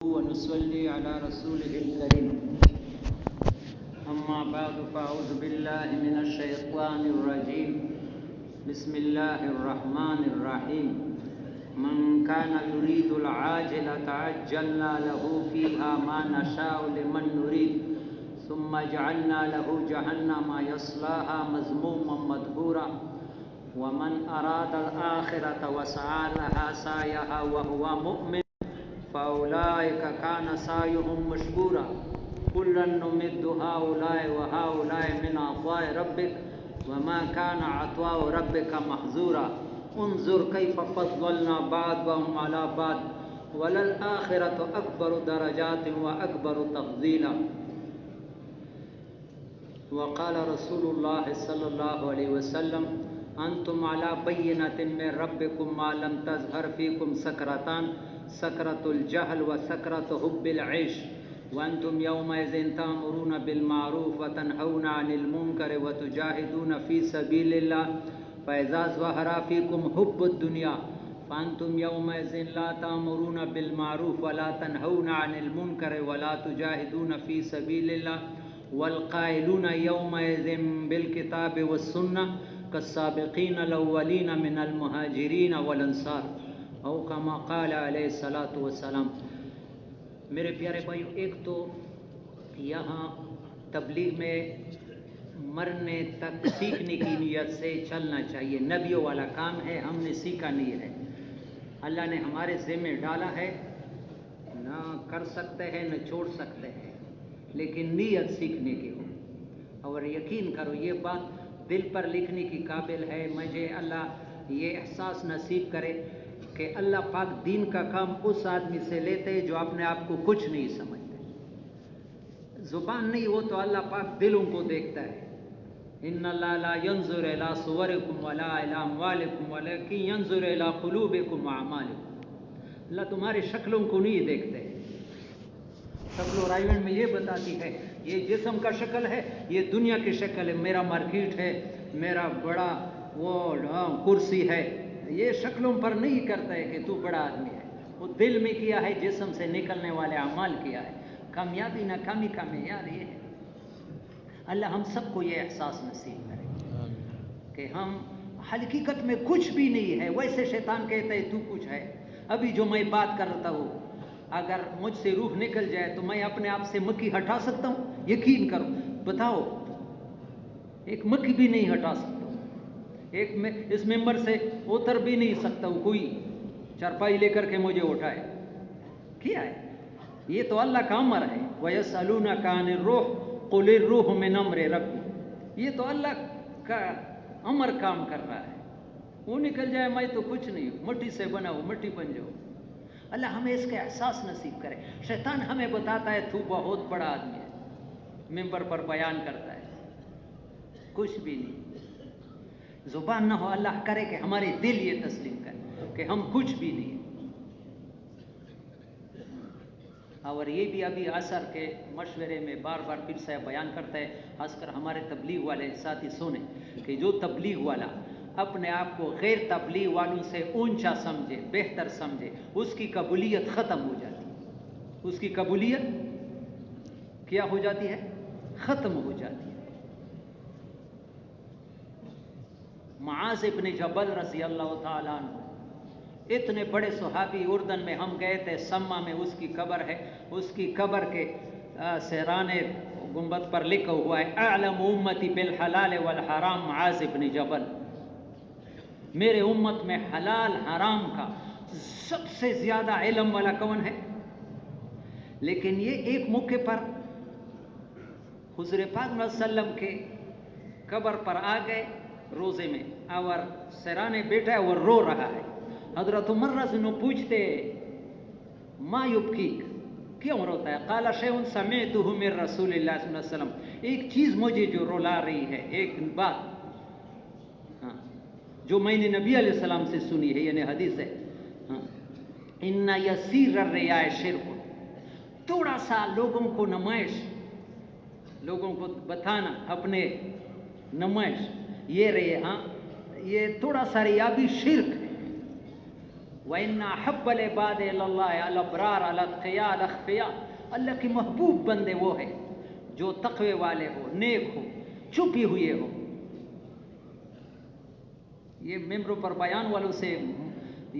ونصلي على رسوله الكريم أما بعد فأعوذ بالله من الشيطان الرجيم بسم الله الرحمن الرحيم من كان يريد العاجلة عجلنا له فيها ما نشاء لمن نريد ثم جعلنا له جهنم يصلاها مذموما مدحورا ومن أراد الآخرة وسعى لها سعيها وهو مؤمن فأولئك كان سعيهم مشكورا كلا نمد هؤلاء وهؤلاء من عطاء ربك وما كان عطاء ربك محظورا انظر كيف فضلنا بعضهم على بعض وللآخرة أكبر درجات وأكبر تفضيلا وقال رسول الله صلى الله عليه وسلم أنتم على بينة من ربكم ما لم تظهر فيكم سكرتان سكرة الجهل وسكرة حب العيش وأنتم يومئذ تأمرون بالمعروف وتنهون عن المنكر وتجاهدون في سبيل الله فإذا ظهر فيكم حب الدنيا فأنتم يومئذ لا تأمرون بالمعروف ولا تنهون عن المنكر ولا تجاهدون في سبيل الله والقائلون يومئذ بالكتاب والسنة كالسابقين الأولين من المهاجرين والأنصار او کما قال علیہ الصلوۃ والسلام۔ میرے پیارے بھائیو، ایک تو یہاں تبلیغ میں مرنے تک سیکھنے کی نیت سے چلنا چاہیے، نبیوں والا کام ہے، ہم نے سیکھا نہیں ہے، اللہ نے ہمارے ذمہ ڈالا ہے، نہ کر سکتے ہیں نہ چھوڑ سکتے ہیں، لیکن نیت سیکھنے کی ہو، اور یقین کرو یہ بات دل پر لکھنے کی قابل ہے۔ مجھے اللہ یہ احساس نصیب کرے کہ اللہ پاک دین کا کام اس آدمی سے لیتے جو اپنے آپ کو کچھ نہیں سمجھتے، زبان نہیں وہ تو اللہ پاک دلوں کو دیکھتا ہے۔ ان اللہ لا ينظر الى صورکم ولا الى اموالکم ولکن ينظر الى قلوبکم واعمالکم، اللہ تمہاری شکلوں کو نہیں دیکھتے۔ شکل و رائمنڈ میں یہ بتاتی ہے یہ جسم کا شکل ہے، یہ دنیا کی شکل ہے، میرا مارکیٹ ہے، میرا بڑا وہ کرسی ہے، یہ شکلوں پر نہیں کرتا ہے کہ تو بڑا آدمی ہے، وہ دل میں کیا ہے، جسم سے نکلنے والے اعمال کیا ہے۔ کامیابی ناکامی کا معیار یہ ہے۔ اللہ ہم سب کو یہ احساس نصیب کرے کہ ہم حقیقت میں کچھ بھی نہیں ہے، ویسے شیطان کہتا ہے تو کچھ ہے۔ ابھی جو میں بات کرتا ہوں اگر مجھ سے روح نکل جائے تو میں اپنے آپ سے مکھی ہٹا سکتا ہوں؟ یقین کرو، بتاؤ، ایک مکھی بھی نہیں ہٹا سکتا، ایک میں اس ممبر سے اتر بھی نہیں سکتا ہوں، کوئی چارپائی لے کر کے مجھے اٹھائے، کیا ہے؟ یہ تو اللہ کا امر ہے۔ وَيَسْأَلُونَكَ عَنِ الرُّوحِ قُلِ الرُّوحُ مِنْ أَمْرِ رَبِّي، یہ تو اللہ کا امر کام کر رہا ہے، وہ نکل جائے میں تو کچھ نہیں ہوں، مٹی سے بنا ہوں، مٹی بن جاؤ۔ اللہ ہمیں اس کا احساس نصیب کرے۔ شیطان ہمیں بتاتا ہے تو بہت بڑا آدمی ہے، ممبر پر بیان کرتا ہے، کچھ بھی نہیں، زبان نہ ہو، اللہ کرے کہ ہمارے دل یہ تسلیم کرے کہ ہم کچھ بھی نہیں۔ اور یہ بھی ابھی عصر کے مشورے میں بار بار پھر سے بیان کرتا ہے، خاص کر ہمارے تبلیغ والے ساتھی سنیں کہ جو تبلیغ والا اپنے آپ کو غیر تبلیغ والوں سے اونچا سمجھے، بہتر سمجھے، اس کی قبولیت ختم ہو جاتی ہے، اس کی قبولیت کیا ہو جاتی ہے؟ ختم ہو جاتی ہے۔ معاذ ابن جبل رضی اللہ تعالیٰ عنہ اتنے بڑے صحابی، اردن میں ہم گئے تھے، سما میں اس کی قبر ہے، اس کی قبر کے سہران گنبد پر لکھا ہوا ہے اعلم امتی بالحلال والحرام معاذ ابن جبل، میرے امت میں حلال حرام کا سب سے زیادہ علم والا کون ہے؟ لیکن یہ ایک موقع پر حضور پاک صلی اللہ علیہ وسلم کے قبر پر آ گئے روزے میں، اور سرانے بیٹھا ہے اور رو رہا ہے۔ حضرت عمر رضی اللہ عنہ پوچھتے ما یبکیک، کیوں روتا ہے؟ قال شیء سمعتہ من رسول اللہ صلی اللہ علیہ وسلم، ایک چیز مجھے جو رلا رہی ہے، ایک بات جو میں نے نبی علیہ السلام سے سنی ہے، یعنی حدیث ہے، ان یسیر الریاء شرک، تھوڑا سا لوگوں کو نمائش، لوگوں کو بتانا، اپنے نمائش، یہ رہے، ہاں یہ تھوڑا سا ریا بھی شرک ہے۔ وَإِنَّ أَحَبَّ الْعِبَادِ إِلَى اللَّهِ الْأَبْرَارَ الْأَتْقِيَاءَ الْأَخْفِيَاءَ، اللہ کے محبوب بندے وہ ہیں جو تقوی والے ہو، نیک ہو، چھپی ہوئے ہو. یہ ممبروں پر بیان والوں سے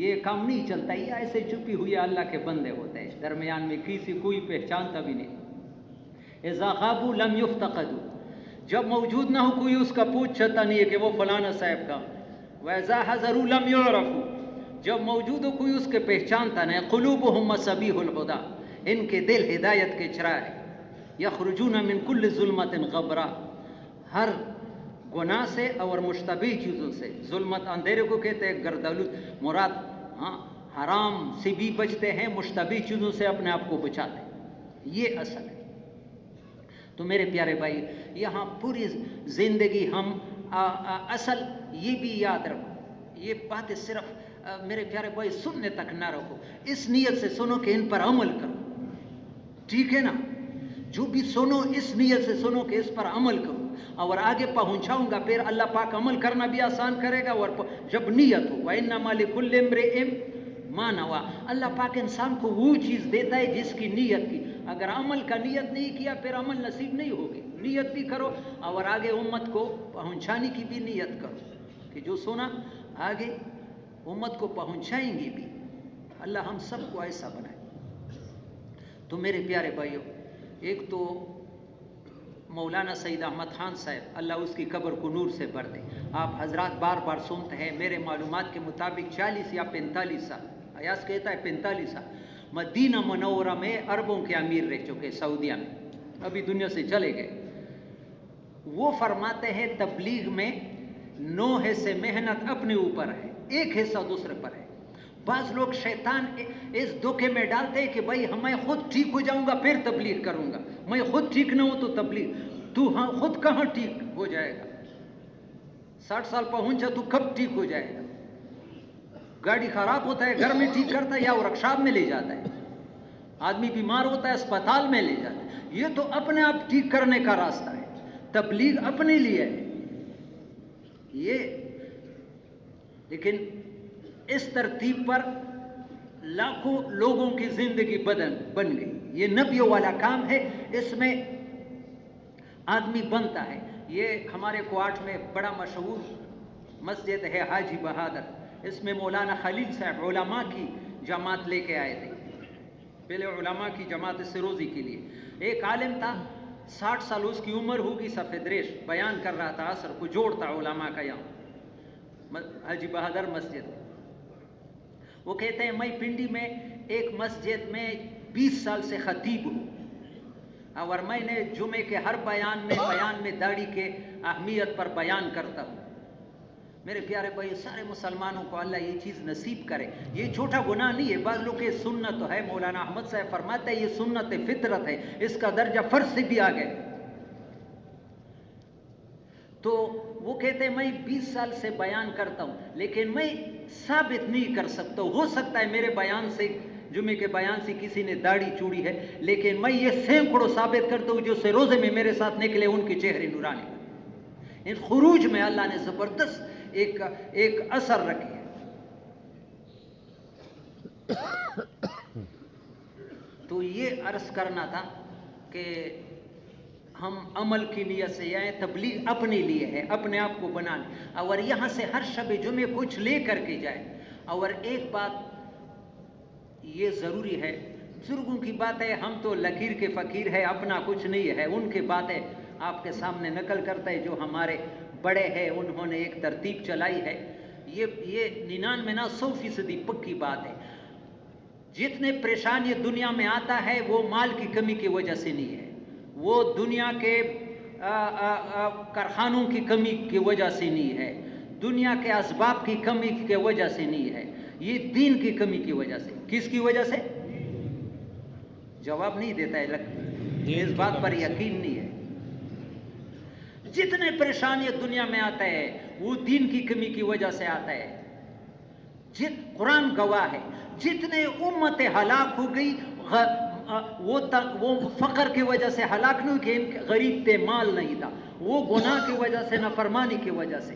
یہ کام نہیں چلتا، یہ ایسے چھپی ہوئے اللہ کے بندے ہوتے ہیں، درمیان میں کسی کوئی پہچانتا بھی نہیں. اذا غابوا لم يفتقدوا، جب موجود نہ ہو کوئی اس کا پوچھتا نہیں ہے کہ وہ فلانا صاحب کا. وَإِذَا حَضَرُوا لَمْ يُعْرَفُوا، جب موجود ہو کوئی اس کے پہچانتا نہیں. قُلُوبُهُمْ مَصَابِيحُ الْهُدَىٰ، ان کے دل ہدایت کے چراغ ہے. یخرجون من کل ظلمت غبرا، ہر گناہ سے اور مشتبہ چیزوں سے. ظلمت اندھیرے کو کہتے ہیں، گردالود مراد حرام سے بھی بچتے ہیں، مشتبہ چیزوں سے اپنے آپ کو بچاتے ہیں. یہ اصل ہے. تو میرے پیارے بھائی، یہاں پوری زندگی ہم اصل یہ بھی یاد رکھو، یہ باتیں صرف میرے پیارے بھائی سننے تک نہ رکھو، اس نیت سے سنو کہ ان پر عمل کرو. ٹھیک ہے نا؟ جو بھی سنو اس نیت سے سنو کہ اس پر عمل کرو، اور آگے پہنچاؤں گا، پھر اللہ پاک عمل کرنا بھی آسان کرے گا. اور جب نیت ہو، وَإِنَّمَا لِكُلِّ امْرِئٍ مَا نَوَىٰ، اللہ پاک انسان کو وہ چیز دیتا ہے جس کی نیت کی. اگر عمل کا نیت نہیں کیا پھر عمل نصیب نہیں ہوگی. نیت بھی کرو اور آگے امت کو پہنچانے کی بھی نیت کرو کہ جو سنا آگے امت کو پہنچائیں گے بھی. اللہ ہم سب کو ایسا بنائے. تو میرے پیارے بھائیوں، ایک تو مولانا سید احمد خان صاحب، اللہ اس کی قبر کو نور سے بھر دے. آپ حضرات بار بار سنتے ہیں، میرے معلومات کے مطابق 40 یا 45 سال، ایاز کہتا ہے 45 سال مدینہ منورہ میں عربوں کے امیر رہ چکے، سعودیہ میں، ابھی دنیا سے چلے گئے. وہ فرماتے ہیں تبلیغ میں 9 حصے محنت اپنے اوپر ہے، 1 حصہ دوسرے پر ہے. بعض لوگ شیطان اس دھوکے میں ڈالتے ہیں کہ بھائی میں خود ٹھیک ہو جاؤں گا پھر تبلیغ کروں گا، میں خود ٹھیک نہ ہوں تو تبلیغ. تو ہاں خود کہاں ٹھیک ہو جائے گا؟ 60 سال پہنچا تو کب ٹھیک ہو جائے گا؟ گاڑی خراب ہوتا ہے گھر میں ٹھیک کرتا ہے یا ورکشاپ میں لے جاتا ہے؟ آدمی بیمار ہوتا ہے اسپتال میں لے جاتا ہے. یہ تو اپنے آپ ٹھیک کرنے کا راستہ ہے. تبلیغ اپنے لیے ہے یہ. لیکن اس ترتیب پر لاکھوں لوگوں کی زندگی بن گئی. یہ نبیوں والا کام ہے، اس میں آدمی بنتا ہے. یہ ہمارے کوارٹ میں بڑا مشہور مسجد ہے حاجی بہادر، اس میں مولانا خلیل صاحب علماء کی جماعت لے کے آئے تھے. پہلے علماء کی جماعت سروزی کے لیے. ایک عالم تھا 60 سال اس کی عمر ہوگی، سفید ریش بیان کر رہا تھا، عصر کو جوڑتا علماء کا یہاں حاجی بہادر مسجد. وہ کہتے ہیں میں پنڈی میں ایک مسجد میں 20 سال سے خطیب ہوں، اور میں نے جمعے کے ہر بیان میں داڑھی کے اہمیت پر بیان کرتا ہوں. میرے پیارے بھائی، سارے مسلمانوں کو اللہ یہ چیز نصیب کرے. یہ چھوٹا گناہ نہیں ہے. بعض لوگ یہ سنت ہے، مولانا احمد صاحب فرماتے ہیں یہ سنت فطرت ہے، اس کا درجہ فرض سے بھی آگے. تو وہ کہتے ہیں میں 20 سال سے بیان کرتا ہوں، لیکن میں ثابت نہیں کر سکتا. ہو سکتا ہے میرے بیان سے، جمعے کے بیان سے کسی نے داڑھی چوڑی ہے، لیکن میں یہ سینکڑوں ثابت کرتا ہوں جو سے روزے میں میرے ساتھ نکلے ان کے چہرے نورانی. ان خروج میں اللہ نے زبردست ایک اثر رکھی ہے. تو یہ عرض کرنا تھا کہ ہم عمل کی نیت سے یا تبلیغ اپنے لیے ہے، اپنے آپ کو بنانے، اور یہاں سے ہر شب جمعے کچھ لے کر کے جائے. اور ایک بات یہ ضروری ہے، بزرگوں کی باتیں ہم تو لکیر کے فقیر ہے، اپنا کچھ نہیں ہے. ان کی باتیں آپ کے سامنے نقل کرتا ہے جو ہمارے بڑے ہیں، انہوں نے ایک ترتیب چلائی ہے. یہ 99 نہ 100% پکی بات ہے. جتنے پریشانی دنیا میں آتا ہے وہ مال کی کمی کی وجہ سے نہیں ہے، وہ دنیا کے کارخانوں کی کمی کی وجہ سے نہیں ہے، دنیا کے اسباب کی کمی کی وجہ سے نہیں ہے، یہ دین کی کمی کی وجہ سے. کس کی وجہ سے؟ جواب نہیں دیتا ہے، اس بات پر یقین نہیں ہے. جتنے پریشانی دنیا میں آتا ہے وہ دین کی کمی کی وجہ سے آتا ہے. قرآن گواہ ہے، جتنے امتیں ہلاک ہو گئی وہ فقر کی وجہ سے ہلاک نہیں کہ ان غریب تھے، مال نہیں تھا، وہ گناہ کی وجہ سے، نافرمانی کی وجہ سے.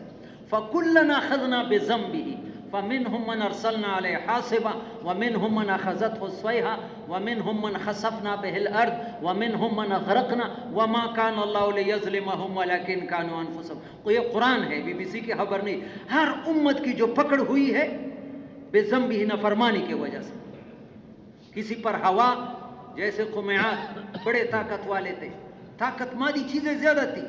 فَكُلَّنَا أَخَذْنَا بِذَنبِهِ، فمنهم من ارسلنا علیہ حاصبا ومنهم من اخذته الصیحہ ومنهم من خسفنا به الارض ومنهم من اغرقنا وما كان الله ليظلمهم ولكن كانوا انفسهم. یہ قرآن ہے، بی بی سی کی خبر نہیں. ہر امت کی جو پکڑ ہوئی ہے بے ذنبہ نافرمانی کی وجہ سے. کسی پر ہوا جیسے قمیعات بڑے طاقت والے تھے، طاقت مادی چیزیں زیادہ تھی.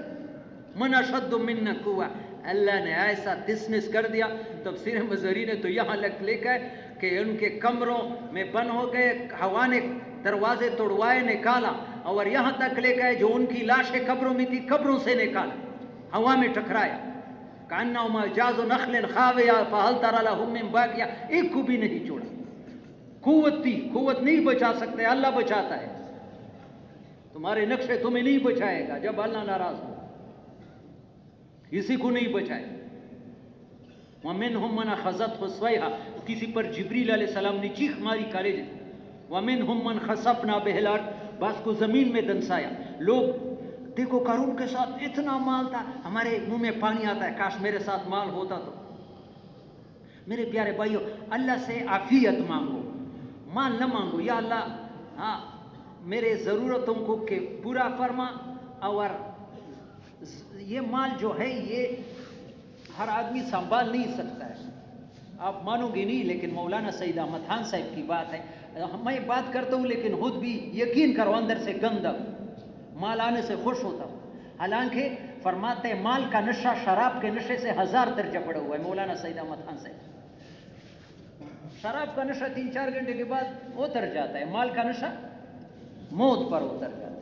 من اشد منا قوہ، اللہ نے ایسا ڈسمس کر دیا. تفسیر مظہری نے تو یہاں لے گئے کہ ان کے کمروں میں بند ہو گئے، ہوا نے دروازے توڑوائے نکالا، اور یہاں تک لے گئے جو ان کی لاشیں قبروں میں تھی قبروں سے نکالا، ہوا میں ٹکرایا. کانہما جاز نخل خاویہ فہل تری لہم من باقیہ، ایک کو بھی نہیں چھوڑا. قوت تھی، قوت نہیں بچا سکتے، اللہ بچاتا ہے. تمہارے نقشے تمہیں نہیں بچائے گا جب اللہ ناراض ہو، کسی کو نہیں بچائے. وَمِنْهُمْ مَنْ أَخَذَتْهُ الصَّيْحَةُ، کسی پر جبریل علیہ السلام نے چیخ ماری کالے جی. وَمِنْهُمْ مَنْ خَسَفْنَا بِهِ الْأَرْضَ، بعض کو زمین میں دنسایا. لوگ دیکھو قارون کے ساتھ اتنا مال تھا، ہمارے منہ میں پانی آتا ہے کاش میرے ساتھ مال ہوتا تو. میرے پیارے بھائیو، اللہ سے عافیت مانگو، مال نہ مانگو. یا اللہ ہاں میرے ضرورتوں کو کہ پورا فرما، اور یہ مال جو ہے یہ ہر آدمی سنبھال نہیں سکتا ہے. آپ مانو گے نہیں، لیکن مولانا سید احمد خان صاحب کی بات ہے. میں بات کرتا ہوں لیکن خود بھی یقین کرو اندر سے گندا مال آنے سے خوش ہوتا ہوں. حالانکہ فرماتے ہیں مال کا نشہ شراب کے نشے سے 1000 درجہ بڑھا ہوا ہے. مولانا سید احمد خان صاحب، شراب کا نشہ 3-4 گھنٹے کے بعد اتر جاتا ہے، مال کا نشہ موت پر اتر جاتا ہے.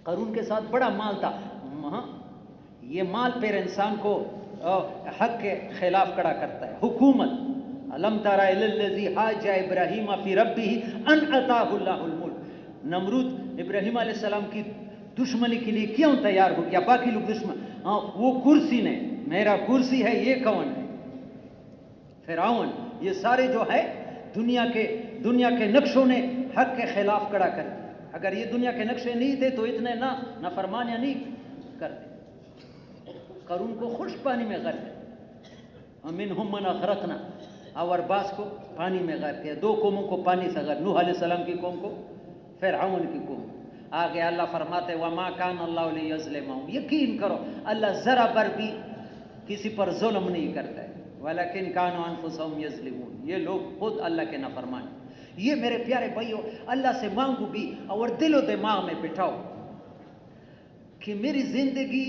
قارون کے ساتھ بڑا مال تھا. یہ مال پھر انسان کو حق کے خلاف کھڑا کرتا ہے. حکومت، الم تر الی الذی حاج ابراہیم فی ربہ ان آتاہ اللہ الملک. نمرود ابراہیم علیہ السلام کی دشمنی کے لیے کیوں تیار ہو گیا؟ باقی لوگ دشمن، وہ کرسی نے، میرا کرسی ہے، یہ کون ہے؟ فرعون. یہ سارے جو ہے دنیا کے نقشوں نے حق کے خلاف کھڑا کر دیا. اگر یہ دنیا کے نقشے نہیں تھے تو اتنے نافرمانیاں نہیں کرتے. قارون کو خشک پانی میں غرق کیا. ومنہم من اغرقنا، اور بعض کو پانی میں غرق کیا. 2 قوموں کو پانی سے غرق، نوح علیہ السلام کی قوم کو، فرعون کی قوم. آگے اللہ فرماتے وما کان اللہ لیظلمہم، یقین کرو اللہ ذرا بر بھی کسی پر ظلم نہیں کرتا ہے. ولیکن کانوا انفسہم یظلمون، یہ لوگ خود اللہ کے نافرمان. یہ میرے پیارے بھائیو اللہ سے مانگو بھی اور دل و دماغ میں بٹھاؤ کہ میری زندگی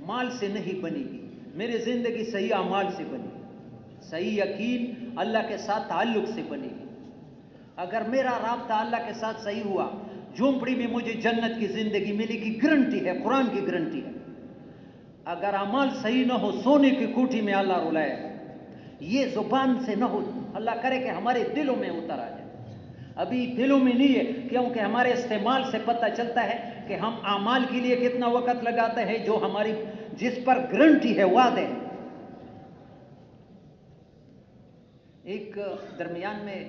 مال سے نہیں بنے گی، میری زندگی صحیح اعمال سے بنے گی، صحیح یقین اللہ کے ساتھ تعلق سے بنے گی. اگر میرا رابطہ اللہ کے ساتھ صحیح ہوا، جھونپڑی میں مجھے جنت کی زندگی ملے گی، گارنٹی ہے، قرآن کی گارنٹی ہے. اگر اعمال صحیح نہ ہو، سونے کی کوٹھی میں اللہ رلائے. یہ زبان سے نہ ہو، اللہ کرے کہ ہمارے دلوں میں اتر آ جائے. ابھی دلوں میں نہیں ہے، کیونکہ ہمارے استعمال سے پتہ چلتا ہے کہ ہم اعمال کے لیے کتنا وقت لگاتے ہیں جو ہماری جس پر گارنٹی ہے، وعدے. ایک درمیان میں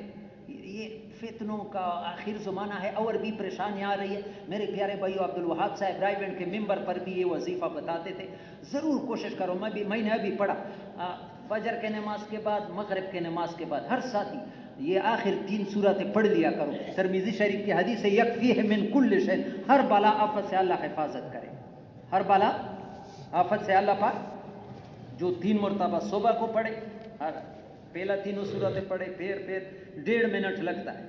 یہ فتنوں کا آخر زمانہ ہے اور بھی پریشانیاں آ رہی ہے. میرے پیارے بھائیو، عبد الوہاب صاحب رائے گنج کے ممبر پر بھی یہ وظیفہ بتاتے تھے. ضرور کوشش کرو، میں نے ابھی پڑھا، فجر کے نماز کے بعد، مغرب کے نماز کے بعد ہر ساتھی یہ آخر 3 سورتیں پڑھ لیا کرو. ترمذی شریف کی حدیث ہے یکفیہ من کل شیء، ہر بلا آفت سے اللہ حفاظت کرے. ہر بلا آفت سے اللہ پاک. جو 3 مرتبہ صبح کو پڑھے، ہر پہلا 3 سورتیں پڑھے، پھر 1.5 منٹ لگتا ہے،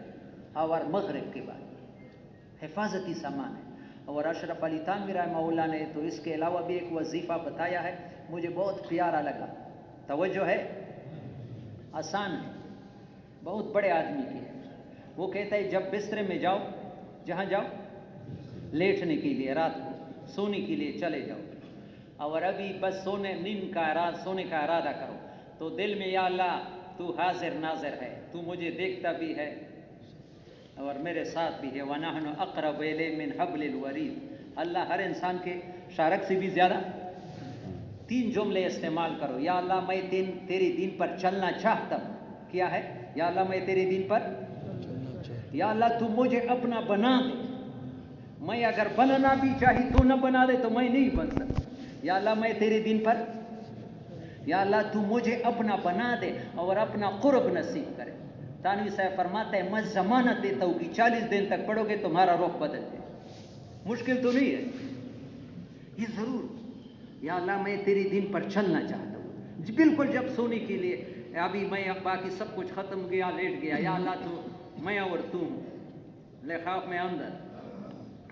اور مغرب کے بعد حفاظتی سامان ہے. اور اشرف علی تھانوی رحمہ اللہ نے تو اس کے علاوہ بھی ایک وظیفہ بتایا ہے، مجھے بہت پیارا لگا. توجہ ہے، آسان ہے، بہت بڑے آدمی کی ہے. وہ کہتا ہے جب بسترے میں جاؤ، جہاں جاؤ لیٹنے کے لیے، رات کو سونے کے لیے چلے جاؤ، اور ابھی بس سونے کا ارادہ کرو تو دل میں یا اللہ تو حاضر ناظر ہے، تو مجھے دیکھتا بھی ہے اور میرے ساتھ بھی ہے. وَنَحْنُ أَقْرَبُ إِلَيْهِ مِنْ حَبْلِ الْوَرِيدِ. اللہ ہر انسان کے شارک سے بھی زیادہ. 3 جملے استعمال کرو. یا اللہ میں تیرے دین پر چلنا چاہتا ہوں. کیا ہے؟ یا اللہ میں تیرے دین پر، یا اللہ تو مجھے اپنا بنا دے. میں اگر بننا بھی چاہی تو نہ بنا دے تو میں نہیں بن سکتا. یا اللہ میں تیرے دین پر. یا اللہ تو مجھے اپنا بنا دے اور اپنا قرب نصیب کرے. تانوی صاحب فرماتا ہے میں ضمانت دیتا ہوں کہ 40 دن تک پڑھو گے تمہارا رخ بدل جائے. مشکل تو نہیں ہے یہ ضرور. یا اللہ میں تیری دین پر چلنا چاہتا ہوں. بالکل جب سونے کے لیے ابھی میں باقی سب کچھ ختم گیا لیٹ گیا, یا اللہ تو میں اور تو لخاف میں اندر,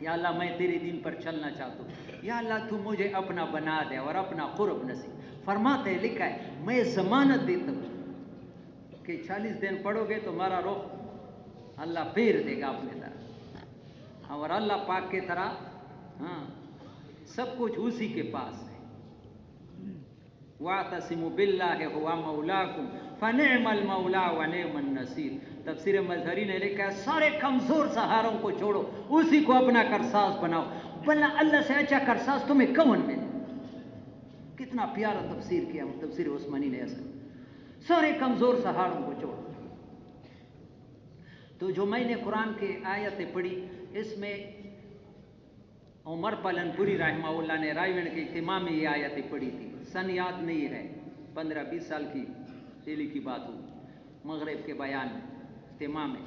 یا اللہ میں تیری دین پر چلنا چاہتا ہوں, یا اللہ تو مجھے اپنا بنا دے اور اپنا قرب نصیب. فرماتے ہیں لکھا ہے میں ضمانت دیتا ہوں کہ 40 دن پڑھو گے تمہارا رخ اللہ پھیر دے گا اپنے طرح, اور اللہ پاک کی طرح ہاں سب کچھ اسی کے پاس ہے. وَاعْتَصِمُوا بِاللَّهِ هُوَ مَوْلَاكُمْ فَنِعْمَ الْمَوْلَى وَنِعْمَ النَّصِيرُ. تفسیر مظہری نے لکھا ہے سارے کمزور سہاروں کو چھوڑو, اسی کو اپنا کرساز بناؤ, بلنا اللہ سے اچھا کرساز تمہیں کون ملے. کتنا پیارا تفسیر کیا تفسیر عثمانی نے ایسا, سارے کمزور سہاروں کو چھوڑو. تو جو میں نے قرآن کی آیتیں پڑھی اس میں عمر پالن پوری رحمہ اللہ نے رائے کے اجتماع میں یہ آیتیں پڑھی تھی. سن یاد نہیں ہے, 15-20 سال کی پہلے کی بات ہوئی, مغرب کے بیان میں اجتماع میں.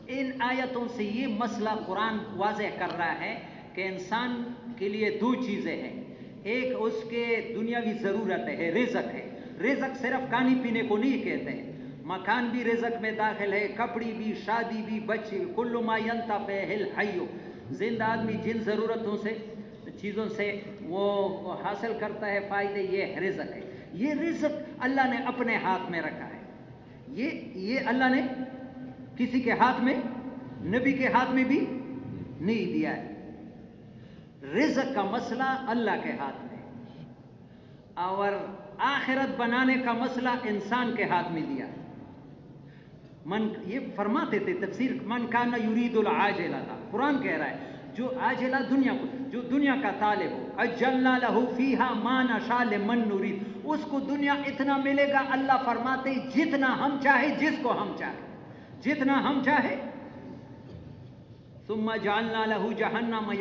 ان آیتوں سے یہ مسئلہ قرآن واضح کر رہا ہے کہ انسان کے لیے 2 چیزیں ہیں. ایک اس کے دنیاوی ضرورت ہے, رزق ہے. رزق صرف کھانے پینے کو نہیں کہتے ہیں, مکان بھی رزق میں داخل ہے, کپڑی بھی, شادی بھی, بچے بھی. کل ما ینطفع الحی, زندہ آدمی جن ضرورتوں سے چیزوں سے وہ حاصل کرتا ہے فائدے, یہ رزق ہے. یہ رزق اللہ نے اپنے ہاتھ میں رکھا ہے. یہ اللہ نے کسی کے ہاتھ میں, نبی کے ہاتھ میں بھی نہیں دیا ہے. رزق کا مسئلہ اللہ کے ہاتھ میں, اور آخرت بنانے کا مسئلہ انسان کے ہاتھ میں دیا. یہ فرماتے تھے تفسیر من کان یرید العاجلہ تھا. قرآن کہہ رہا ہے جو عاجلہ دنیا کو, جو دنیا کا طالب ہو, اجلنا لہ فیہا ما نشاء لمن نرید, اس کو دنیا اتنا ملے گا. اللہ فرماتے جتنا ہم چاہے, جس کو ہم چاہے, جتنا ہم چاہے. ثم جعلنا لہ جہنم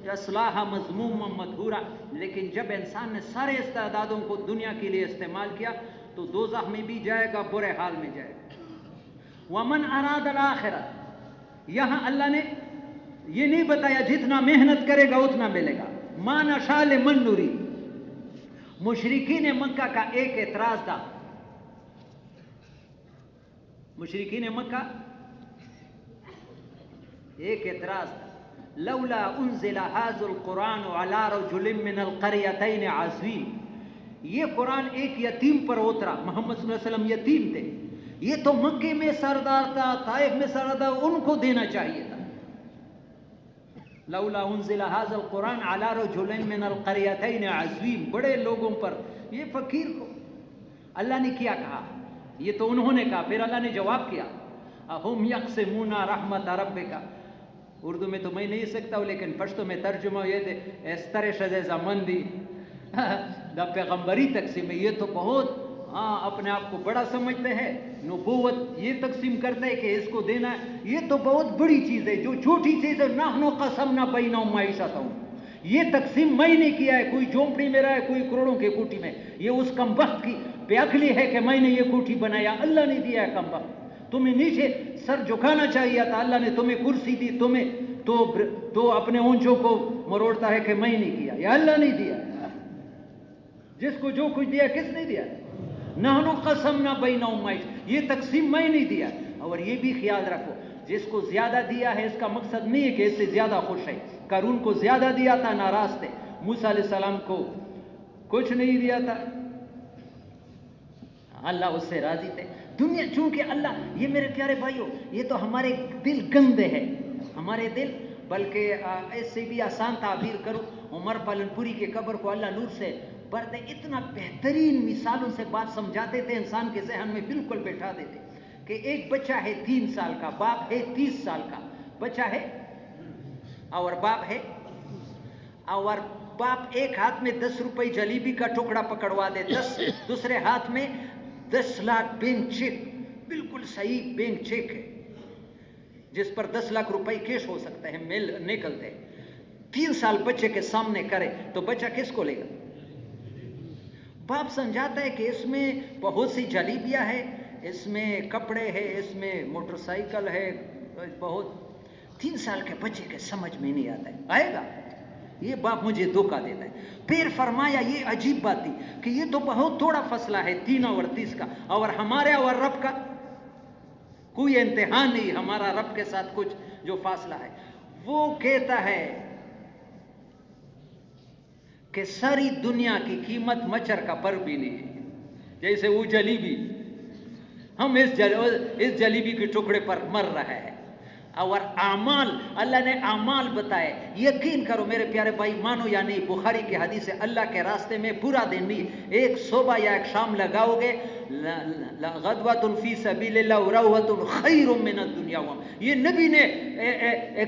یصلاھا مذموما مدحورا. لیکن جب انسان نے سارے استعدادوں کو دنیا کے لیے استعمال کیا تو دوزخ میں بھی جائے گا, برے حال میں جائے گا. ومن اراد الآخرہ, یہاں اللہ نے یہ نہیں بتایا جتنا محنت کرے گا اتنا ملے گا. ما نشاء لمن نرید. مشرکین مکہ کا ایک اعتراض تھا, مشرکین مکہ ایک اعتراض تھا, لولا انزل هذا القرآن على رجل من القريتين عظیم. یہ قرآن ایک یتیم پر اترا. محمد صلی اللہ علیہ وسلم یتیم تھے, یہ تو مکے میں سردار تھا, طائف میں سردار, ان کو دینا چاہیے تھا. لولا انزل هذا القرآن على رجل من القريتين عظیم, بڑے لوگوں پر, یہ فقیر کو. اللہ نے کیا کہا, یہ تو انہوں نے کہا, پھر اللہ نے جواب کیا اہم یقسمون رحمت ربک. اردو میں تو میں نہیں سکتا ہوں, لیکن پشتو میں ترجمہ یہ دے اس طرح شزے زمن دی دا پیغمبری تقسیم ہے. یہ تو بہت اپنے آپ کو بڑا سمجھتے ہیں, نبوت یہ تقسیم کرتا ہے کہ اس کو دینا ہے. یہ تو بہت بڑی چیز ہے, جو چھوٹی چیز ہے. نحن قسمنا بینہم معیشتہم, یہ تقسیم میں نے کیا ہے. کوئی جھونپڑی میں رہا ہے, کوئی کروڑوں کی کوٹھی میں. یہ اس کم بخت کی بے عقلی ہے کہ میں نے یہ کوٹھی بنایا, اللہ نے دیا ہے. کم بخت, تمہیں نیچے سر جھکانا چاہیے تھا, اللہ نے تمہیں کرسی دی, تمہیں تو اپنے اونچوں کو مروڑتا ہے کہ میں نہیں کیا, یا اللہ نہیں دیا. جس کو جو کچھ دیا کس نے دیا؟ نحن قسمنا بینہم معیشتہم, یہ تقسیم میں نہیں دیا. اور یہ بھی خیال رکھو, جس کو زیادہ دیا ہے اس کا مقصد نہیں ہے کہ اس سے زیادہ خوش ہے. قارون کو زیادہ دیا تھا, ناراض تھے. موسیٰ علیہ السلام کو کچھ نہیں دیا تھا, اللہ اس سے راضی تھے. دنیا چونکہ اللہ, یہ میرے پیارے بھائیوں, یہ تو ہمارے دل گندے ہیں, ہمارے دل. بلکہ اس سے بھی آسان تعبیر کرو, عمر پالن پوری کے قبر کو اللہ نور سے بھرتے, اتنا بہترین مثالوں سے بات سمجھاتے تھے, انسان کے ذہن میں بالکل بیٹھا دیتے کہ ایک بچہ ہے 3 سال کا, باپ ہے 30 سال کا. بچہ ہے اور باپ ہے, اور باپ ایک ہاتھ میں 10 روپے جلیبی کا ٹکڑا پکڑوا دے, دوسرے ہاتھ میں 10 لاکھ بینک چیک, بالکل صحیح بینک چیک ہے جس پر 10 لاکھ روپے کیش ہو سکتے ہیں, میل نکلتے. 3 سال بچے کے سامنے کرے تو بچہ کس کو لے گا؟ باپ سمجھاتا ہے کہ اس میں بہت سی جلیبیاں ہے، اس میں کپڑے ہے، اس میں موٹر سائیکل ہے، بہت 3 سال کے بچے کے سمجھ میں نہیں آتا ہے، آئے گا؟ یہ باپ مجھے دھوکہ دیتا ہے۔ پھر فرمایا یہ عجیب بات تھی کہ یہ تو بہت تھوڑا فاصلہ ہے 3 اور 30 کا، اور ہمارے اور رب کا کوئی انتہا نہیں، ہمارا رب کے ساتھ کچھ جو فاصلہ ہے۔ وہ کہتا ہے کہ ساری دنیا کی قیمت مچر کا پر بھی نہیں ہے، جیسے وہ جلیبی، ہم اس جلیبی کے ٹکڑے پر مر رہے ہیں، اور اعمال، اللہ نے اعمال بتائے۔ یقین کرو میرے پیارے بھائی، مانو یا نہیں، بخاری کی حدیث ہے، اللہ کے راستے میں پورا دن نہیں، ایک صبح یا ایک شام لگاؤ گے، غدوۃ فی سبیل اللہ روۃ خیر من الدنیا وما، یہ نبی نے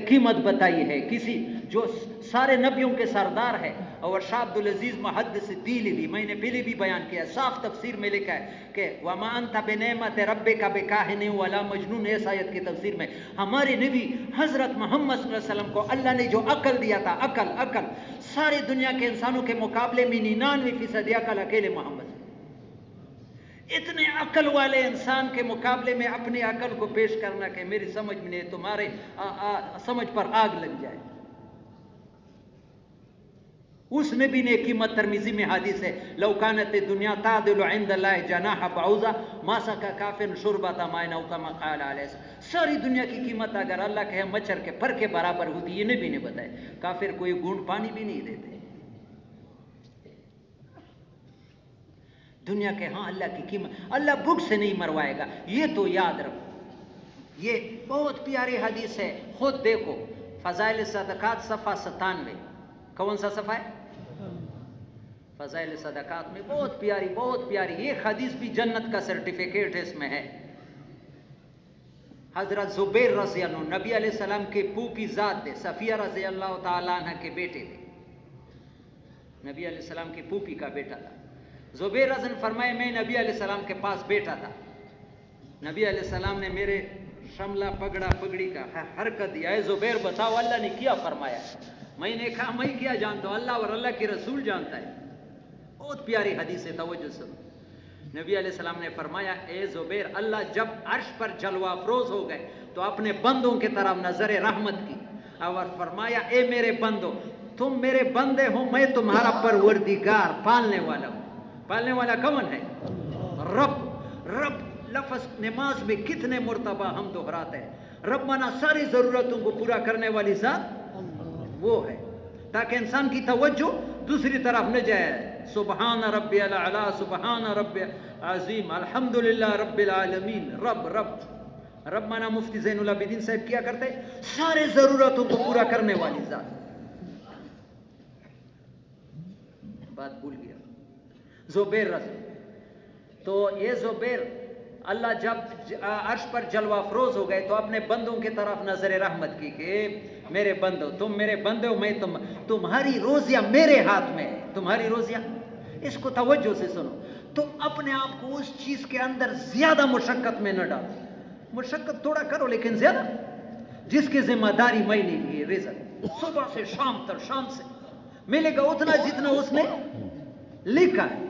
قیمت بتائی ہے، کسی جو سارے نبیوں کے سردار ہے۔ اور شاہ عبدالعزیز محدث دیلوی، میں نے پہلے بھی بیان کیا، صاف تفسیر میں لکھا ہے کہ وما انت بنعمت ربک بکاہن ولا مجنون، اس آیت کی تفسیر میں ہمارے نبی حضرت محمد صلی اللہ علیہ وسلم کو اللہ نے جو عقل دیا تھا، عقل ساری دنیا کے انسانوں کے مقابلے میں 99% عقل اکیلے محمد، اتنے عقل والے انسان کے مقابلے میں اپنی عقل کو پیش کرنا کہ میری سمجھ میں نہیں، تمہارے سمجھ پر آگ لگ جائے۔ اس نبی نے قیمت، ترمذی میں حدیث ہے، لو کانت الدنیا تعدل عند اللہ جناح بعوضہ ما سقى کافر شربۃ ماء او کما قال علیہ السلام، ساری دنیا کی قیمت اگر اللہ کے مچھر کے پر کے برابر ہوتی، یہ نبی نے بتایا، کافر کوئی گھونٹ پانی بھی نہیں دیتے دنیا کے۔ ہاں اللہ کی قیمت، اللہ بھوک سے نہیں مروائے گا، یہ تو یاد رکھو۔ یہ بہت پیاری حدیث ہے، خود دیکھو، فضائل صدقات صفحہ 97، کون سا صفحہ ہے؟ فضائل صدقات میں بہت پیاری یہ حدیث بھی جنت کا سرٹیفکیٹ اس میں ہے۔ حضرت زبیر رضی اللہ عنہ نبی علیہ السلام کے پھوپھی ذات تھے، صفیہ رضی اللہ تعالیٰ عنہ کے بیٹے تھے، نبی علیہ السلام کی پھوپھی کا بیٹا تھا۔ زبیر رضی اللہ عنہ فرمائے میں نبی علیہ السلام کے پاس بیٹھا تھا، نبی علیہ السلام نے میرے شملہ پگڑا پگڑی کا حرکت دیا، اے زبیر بتاؤ اللہ نے کیا فرمایا؟ میں نے کہا میں کیا جانتا ہوں، اللہ اور اللہ کے رسول جانتا ہے۔ بہت پیاری حدیث ہے، توجہ سنو۔ نبی علیہ السلام نے فرمایا اے زبیر، اللہ جب عرش پر جلوہ افروز ہو گئے تو اپنے بندوں کی طرف نظر رحمت کی اور فرمایا اے میرے بندو، تم میرے بندے ہو، میں تمہارا پروردگار، پالنے والا ہوں۔ پالنے والا کون ہے؟ رب لفظ نماز میں کتنے مرتبہ ہم دہراتے ہیں، ربنا ساری ضرورتوں کو پورا کرنے والی ذات وہ ہے، تاکہ انسان کی توجہ دوسری طرف نہ جائے۔ سبحان ربی الاعلی، سبحان ربی عظیم، الحمدللہ رب العالمین۔ رب مانا مفتی زین العابدین صاحب کیا کرتے، سارے ضرورتوں کو پورا کرنے والی ذات۔ بات بھول گیا، زبیر رضی، تو یہ زبیر، اللہ جب عرش پر جلوہ افروز ہو گئے تو اپنے بندوں کی طرف نظر رحمت کی کہ میرے بندو، تم میرے بندے ہو، میں تمہاری روزیاں میرے ہاتھ میں ہے، تمہاری روزیاں۔ اس کو توجہ سے سنو، تم اپنے آپ کو اس چیز کے اندر زیادہ مشقت میں نہ ڈالو، مشقت تھوڑا کرو لیکن زیادہ، جس کی ذمہ داری میں نے لی، رزق صبح سے شام تک، شام سے ملے گا اتنا جتنا اس نے لکھا ہے۔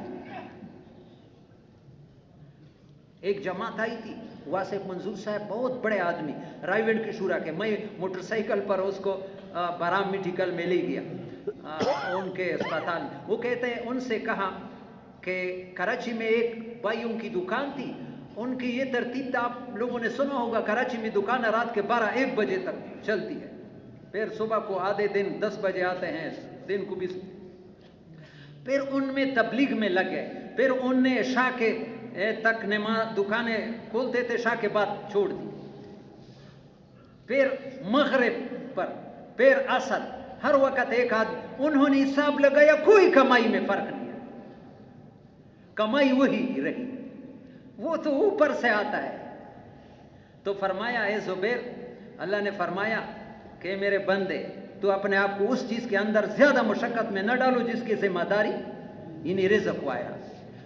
ایک جماعت آئی تھی، واسف منظور صاحب بہت بڑے آدمی، رائیونڈ کی شورا کے، میں موٹر سائیکل پر اس کو برام میڈیکل میں لے گیا ان کے اسپتال میں۔ وہ کہتے ہیں ان سے کہا کہ کراچی میں ایک بھائیوں کی دکان تھی، ان کی یہ ترتیب تھا، آپ لوگوں نے سنا ہوگا کراچی میں دکان رات کے 12-1 بجے تک چلتی ہے، پھر صبح کو آدھے دن 10 بجے آتے ہیں، دن کو بھی۔ پھر ان میں تبلیغ میں لگ گئے، پھر ان نے عشاء کے تک نماز دکانیں کھولتے تھے، عشاء کے بعد چھوڑ دی، پھر مغرب پر، پھر عصر، ہر وقت ایک آدمی۔ انہوں نے حساب لگایا، کوئی کمائی میں فرق نہیں ہے، کمائی وہی رہی، وہ تو اوپر سے آتا ہے۔ تو فرمایا اے زبیر، اللہ نے فرمایا کہ میرے بندے، تو اپنے آپ کو اس چیز کے اندر زیادہ مشقت میں نہ ڈالو جس کی ذمہ داری انہیں رزق ہوا ہے۔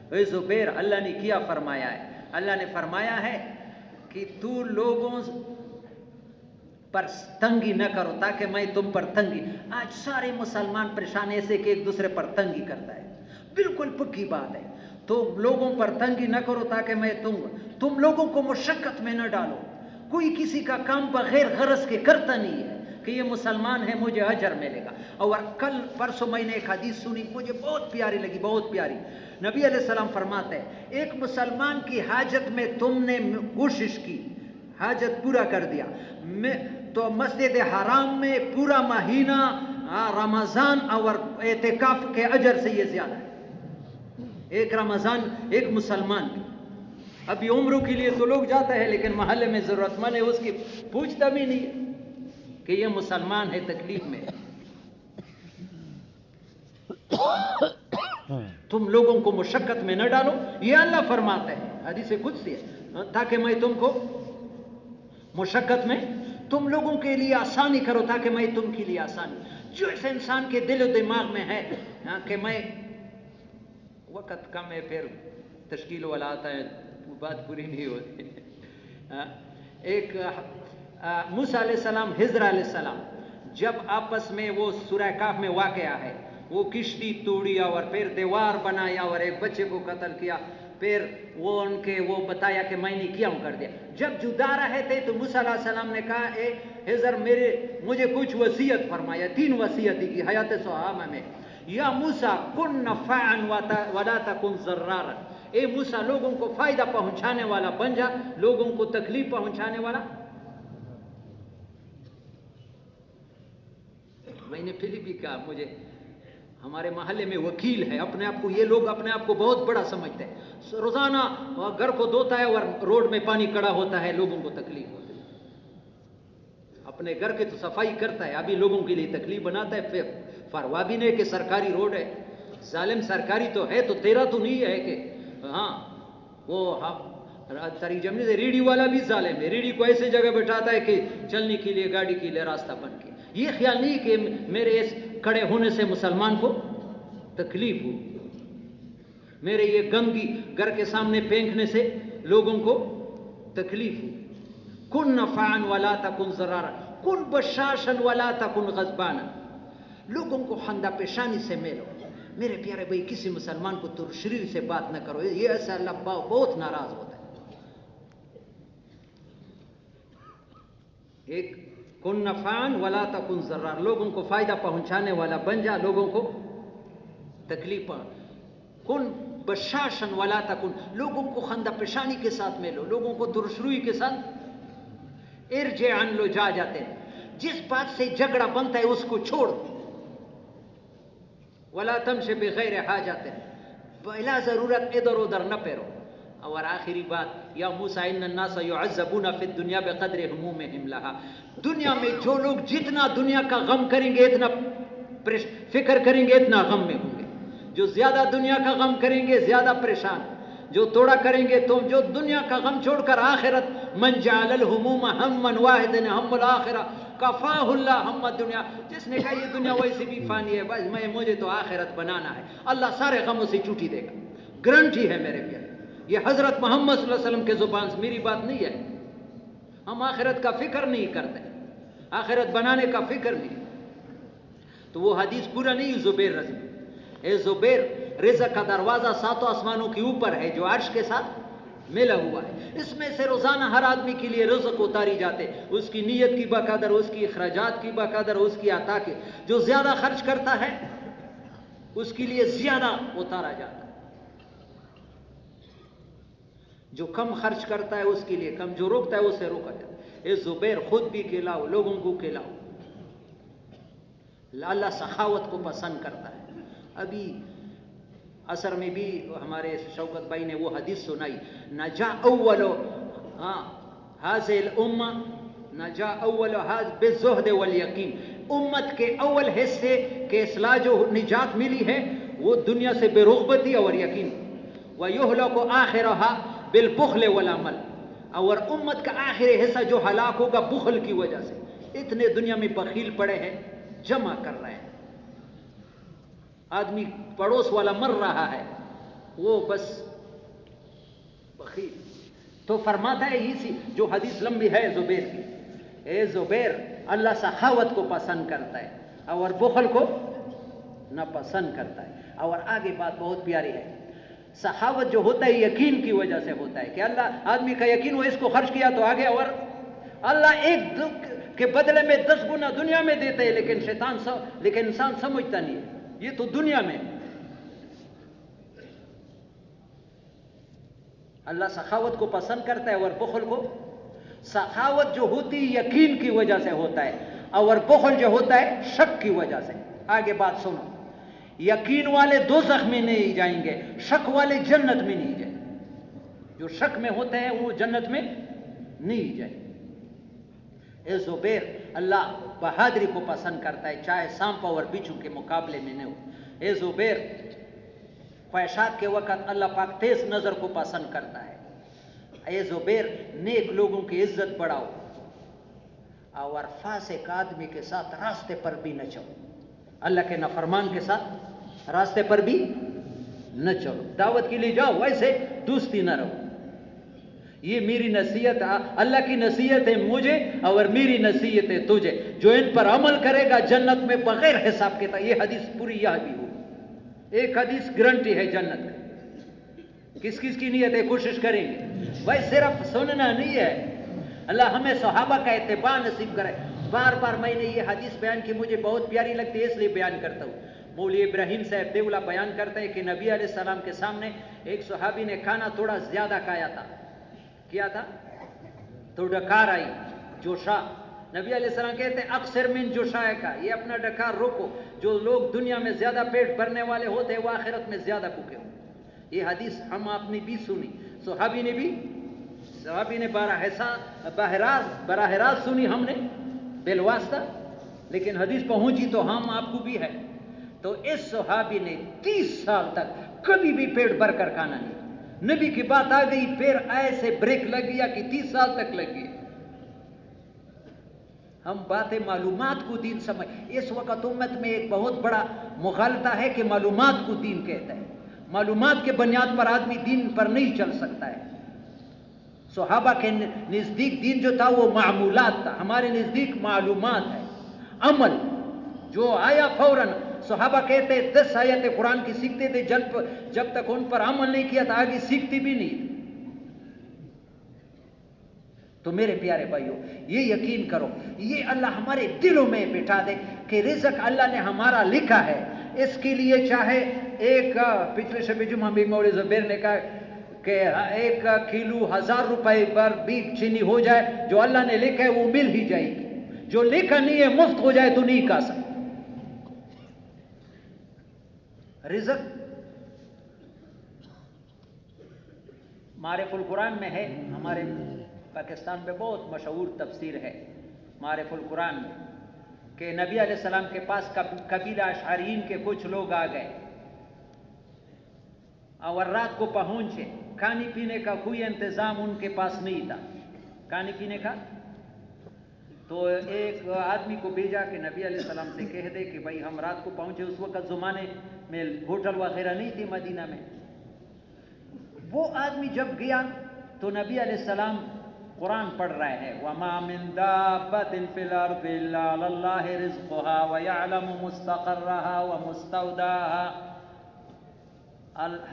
اے زبیر، اللہ نے کیا فرمایا ہے؟ اللہ نے فرمایا ہے کہ تو لوگوں پر تنگی نہ کرو تاکہ میں تم پر تنگی۔ آج سارے مسلمان پریشان ایسے کہ ایک دوسرے پر تنگی کرتا ہے، بالکل پکی بات ہے۔ تو لوگوں پر تنگی نہ کرو تاکہ میں تم لوگوں کو مشقت میں نہ ڈالو. کوئی کسی کا کام بغیر غرض کے کرتا نہیں ہے کہ یہ مسلمان ہے مجھے اجر ملے گا. اور کل پرسوں میں نے ایک حدیث سنی, مجھے بہت پیاری لگی, بہت پیاری. نبی علیہ السلام فرماتے ہیں ایک مسلمان کی حاجت میں تم نے کوشش کی, حاجت پورا کر دیا, تو مسجد حرام میں پورا مہینہ رمضان اور اعتکاف کے اجر سے یہ زیادہ ہے. ایک رمضان ایک مسلمان کی. ابھی عمروں کے لیے تو لوگ جاتا ہے لیکن محلے میں ضرورت مند ہے اس کی پوچھتا بھی نہیں کہ یہ مسلمان ہے, تکلیف میں. تم لوگوں کو مشقت میں نہ ڈالو, یہ اللہ فرماتا ہے, حدیث قدسی ہے, تاکہ میں تم کو مشقت میں, تم لوگوں کے لیے آسانی کرو تاکہ میں تم کے لیے آسانی. جو اس انسان کے دل و دماغ میں ہے کہ میں وقت کم ہے پھر تشکیل والا آتا ہے, بات پوری نہیں ہوتی. ایک موسیٰ علیہ السلام, خضر علیہ السلام, جب آپس میں وہ سورہ کہف میں واقعہ ہے, وہ کشتی توڑی اور پھر دیوار بنایا اور ایک بچے کو قتل کیا, پھر وہ بتایا کہ میں نے کیا کر دیا. جب جدا رہے تھے تو موسیٰ علیہ السلام نے کہا اے خضر مجھے کچھ وصیت فرمایا. 3 وصیت کی حیات صحابہ میں. یا موسیٰ کن نفعا ولا تکن ضرارا, اے موسیٰ لوگوں کو فائدہ پہنچانے والا بن جا, لوگوں کو تکلیف پہنچانے والا. میں نے پھر بھی کہا, مجھے ہمارے محلے میں وکیل ہے, اپنے آپ کو یہ لوگ اپنے آپ کو بہت بڑا سمجھتے ہیں, روزانہ گھر کو دھوتا ہے اور روڈ میں پانی کڑا ہوتا ہے, لوگوں کو تکلیف ہوتی ہے. اپنے گھر کی تو صفائی کرتا ہے, ابھی لوگوں کے لیے تکلیف بناتا ہے. پھر فروا بھی نہیں کہ سرکاری روڈ ہے, ظالم سرکاری تو ہے, تو تیرا تو نہیں ہے کہ ہاں وہ تاریخ جمنی سے ریڑھی والا بھی ظالم ہے, ریڑھی کو ایسے جگہ بٹھاتا ہے کہ چلنے کے لیے گاڑی کے لیے راستہ بن کے. یہ خیال نہیں کہ میرے اس کھڑے ہونے سے مسلمان کو تکلیف ہو, میرے یہ گندگی گھر کے سامنے پھینکنے سے لوگوں کو تکلیف ہو. کن نفعا ولا تکن ضرارا, کن بشاشا ولا تکن غضبانا, لوگوں کو خندہ پیشانی سے ملو. میرے پیارے بھائی, کسی مسلمان کو ترشریری سے بات نہ کرو, یہ ایسا اللہ بہت ناراض ہوتا ہے. ایک کن نفعا ولا تکن ضرارا, لوگوں کو فائدہ پہنچانے والا بن جا, لوگوں کو تکلیف. کن بشاشا ولا تکن, لوگوں کو خندہ پیشانی کے ساتھ ملو, لوگوں کو ترشروئی کے ساتھ. ارجع عن لجاجت, جس بات سے جھگڑا بنتا ہے اس کو چھوڑ. ولا تمشي بغیر حاجت, بلا ضرورت ادھر ادھر نہ پھرو. اور آخری بات, یا موسیٰ ان الناس يعذبون فی الدنیا بقدر همومهم لها, دنیا میں جو لوگ جتنا دنیا کا غم کریں گے, اتنا فکر کریں گے, اتنا غم میں ہوں گے. جو زیادہ دنیا کا غم کریں گے زیادہ پریشان, جو توڑا کریں گے تو جو دنیا کا غم چھوڑ کر آخرت, من جعل الہموم ہما واحدا ہم الآخرہ کفاہ اللہ ہم الدنیا, جس نے کہا یہ دنیا ویسے بھی فانی ہے, بس مجھے تو آخرت بنانا ہے, اللہ سارے غموں سے چھٹی دے گا, گارنٹی ہے میرے پیارے. یہ حضرت محمد صلی اللہ علیہ وسلم کے زبان سے میری بات نہیں ہے. ہم آخرت کا فکر نہیں کرتے, آخرت بنانے کا فکر نہیں. تو وہ حدیث پورا نہیں. زبیر رضی, اے زبیر, رزق کا دروازہ 7 آسمانوں کے اوپر ہے جو عرش کے ساتھ ملا ہوا ہے. اس میں سے روزانہ ہر آدمی کے لیے رزق اتاری جاتے, اس کی نیت کی بقدر, اس کی اخراجات کی بقدر, اس کی عطا کے. جو زیادہ خرچ کرتا ہے اس کے لیے زیادہ اتارا جاتا ہے, جو کم خرچ کرتا ہے اس کے لیے کم, جو روکتا ہے اسے روکا جاتا ہے. اے زبیر, خود بھی کھلاؤ, لوگوں کو کھلاؤ. اللہ سخاوت کو پسند کرتا ہے. ابھی عصر میں بھی ہمارے شوکت بھائی نے وہ حدیث سنائی, نجا اول هذه الامه, نجا اول هذا بالزہد والیقین, امت کے اول حصے کے اصلاح جو نجات ملی ہے وہ دنیا سے بے رغبتی اور یقین. ویہلک آخرها بالبخل والعمل, اور امت کا آخری حصہ جو ہلاک ہوگا بخل کی وجہ سے. اتنے دنیا میں بخیل پڑے ہیں, جمع کر رہے ہیں. آدمی پڑوس والا مر رہا ہے, وہ بس بخیل. تو فرماتا ہے اسی جو حدیث لمبی ہے زبیر کی, اے زبیر, اللہ سخاوت کو پسند کرتا ہے اور بخل کو ناپسند کرتا ہے. اور آگے بات بہت پیاری ہے, سخاوت جو ہوتا ہے یقین کی وجہ سے ہوتا ہے کہ اللہ آدمی کا یقین ہو اس کو خرچ کیا تو آگے، اور اللہ ایک کے بدلے میں 10 گنا دنیا میں دیتے ہیں، لیکن انسان سمجھتا نہیں ہے، یہ تو دنیا میں۔ اللہ سخاوت کو پسند کرتا ہے اور بخل کو۔ سخاوت جو ہوتی یقین کی وجہ سے ہوتا ہے، اور بخل جو ہوتا ہے شک کی وجہ سے۔ آگے بات سنو، یقین والے دوزخ میں نہیں جائیں گے، شک والے جنت میں نہیں جائیں گے۔ جو شک میں ہوتے ہیں وہ جنت میں نہیں جائیں گے۔ اے زبیر، اللہ بہادری کو پسند کرتا ہے، چاہے سانپ اور بچھو کے مقابلے میں نہ ہو۔ اے زبیر، پیشاب کے وقت اللہ پاک تیز نظر کو پسند کرتا ہے۔ اے زبیر، نیک لوگوں کی عزت بڑھاؤ، اور فاسق آدمی کے ساتھ راستے پر بھی نہ چلو، اللہ کے نافرمان کے ساتھ راستے پر بھی نہ چلو۔ دعوت کے لیے جاؤ، ویسے دوستی نہ رہو۔ یہ میری نصیحت، اللہ کی نصیحت ہے مجھے اور میری نصیحت ہے تجھے، جو ان پر عمل کرے گا جنت میں بغیر حساب کے۔ یہ حدیث پوری یہ بھی ہوگی، ایک حدیث گارنٹی ہے جنت کا۔ کس کس کی نیت ہے؟ کوشش کریں گے بھائی، صرف سننا نہیں ہے۔ اللہ ہمیں صحابہ کا اتباع نصیب کرے۔ بار بار میں نے یہ حدیث بیان کی، مجھے بہت پیاری لگتی ہے اس لیے بیان کرتا ہوں۔ مولوی ابراہیم صاحب دیولا بیان کرتے ہیں کہ نبی علیہ السلام کے سامنے ایک صحابی نے کھانا تھوڑا زیادہ کھایا تھا۔ کیا تھا؟ تو ڈکار آئی، جوشا۔ نبی علیہ السلام کہتے ہیں اکثر من جوشائے کا، یہ اپنا ڈکار روکو۔ جو لوگ دنیا میں زیادہ پیٹ بھرنے والے ہوتے ہیں وہ آخرت میں زیادہ بھوکے ہوں۔ یہ حدیث ہم آپ نے بھی سنی، صحابی نے براہ راست سنی، ہم نے بالواسطہ، لیکن حدیث پہنچی تو ہم آپ کو بھی ہے۔ تو اس صحابی نے 30 سال تک کبھی بھی پیٹ بھر کر کھانا نہیں۔ نبی کی بات آ گئی، پھر ایسے بریک لگ گیا کہ 30 سال تک لگ گئی۔ ہم باتیں معلومات کو دین سمجھ۔ اس وقت امت میں ایک بہت بڑا مغالطہ ہے کہ معلومات کو دین کہتا ہے۔ معلومات کے بنیاد پر آدمی دین پر نہیں چل سکتا ہے۔ صحابہ کے نزدیک دین جو تھا وہ معمولات تھا، ہمارے نزدیک معلومات ہے، عمل جو آیا فوراً۔ صحابہ کہتے 10 آیت قرآن کی سیکھتے تھے، جب تک ان پر عمل نہیں کیا تھا آگے سیکھتی بھی نہیں تھی۔ تو میرے پیارے بھائیوں، یہ یقین کرو، یہ اللہ ہمارے دلوں میں بٹھا دے کہ رزق اللہ نے ہمارا لکھا ہے۔ اس کے لیے چاہے ایک پچھلے شب جمعہ میں مولوی زبیر نے کہا کہ 1 کلو 1000 روپے پر بھی چینی ہو جائے، جو اللہ نے لکھا ہے وہ مل ہی جائے گی۔ جو لکھا نہیں ہے مفت ہو جائے تو نہیں کھا سکتا۔ رزق معرف القرآن میں ہے، ہمارے پاکستان میں بہت مشہور تفسیر ہے معرف القرآن میں، کہ نبی علیہ السلام کے پاس قبیلہ اشعریین کے کچھ لوگ آ گئے اور رات کو پہنچے۔ کھانے پینے کا کوئی انتظام ان کے پاس نہیں تھا، کھانے پینے کا۔ تو ایک آدمی کو بھیجا کہ نبی علیہ السلام سے کہہ دے کہ بھائی ہم رات کو پہنچے۔ اس وقت زمانے میں ہوٹل وغیرہ نہیں تھی مدینہ میں۔ وہ آدمی جب گیا تو نبی علیہ السلام قرآن پڑھ رہے ہیں، وَمَا مِن دَابَّةٍ فِي الْأَرْضِ إِلَّا عَلَى اللَّهِ رِزْقُهَا وَيَعْلَمُ مُسْتَقَرَّهَا وَمُسْتَوْدَاهَا۔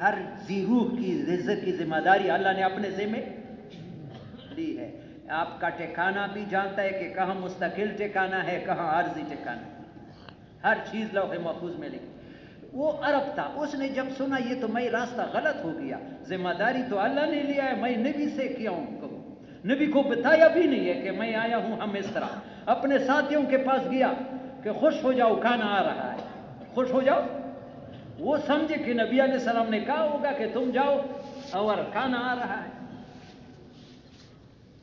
ہر ذی روح کی رزق کی ذمہ داری اللہ نے اپنے ذمہ لی ہے۔ آپ کا ٹھکانہ بھی جانتا ہے کہ کہاں مستقل ٹھکانہ ہے، کہاں عارضی ٹھکانہ ہے، ہر چیز لوح محفوظ میں لکھی۔ وہ عرب تھا، اس نے جب سنا یہ تو میں راستہ غلط ہو گیا، ذمہ داری تو اللہ نے لیا ہے، میں نبی سے کیوں کہوں؟ نبی کو بتایا بھی نہیں ہے کہ میں آیا ہوں ہم اس طرح۔ اپنے ساتھیوں کے پاس گیا کہ خوش ہو جاؤ کھانا آ رہا ہے، خوش ہو جاؤ۔ وہ سمجھے کہ نبی علیہ السلام نے کہا ہوگا کہ تم جاؤ اور کھانا آ رہا ہے۔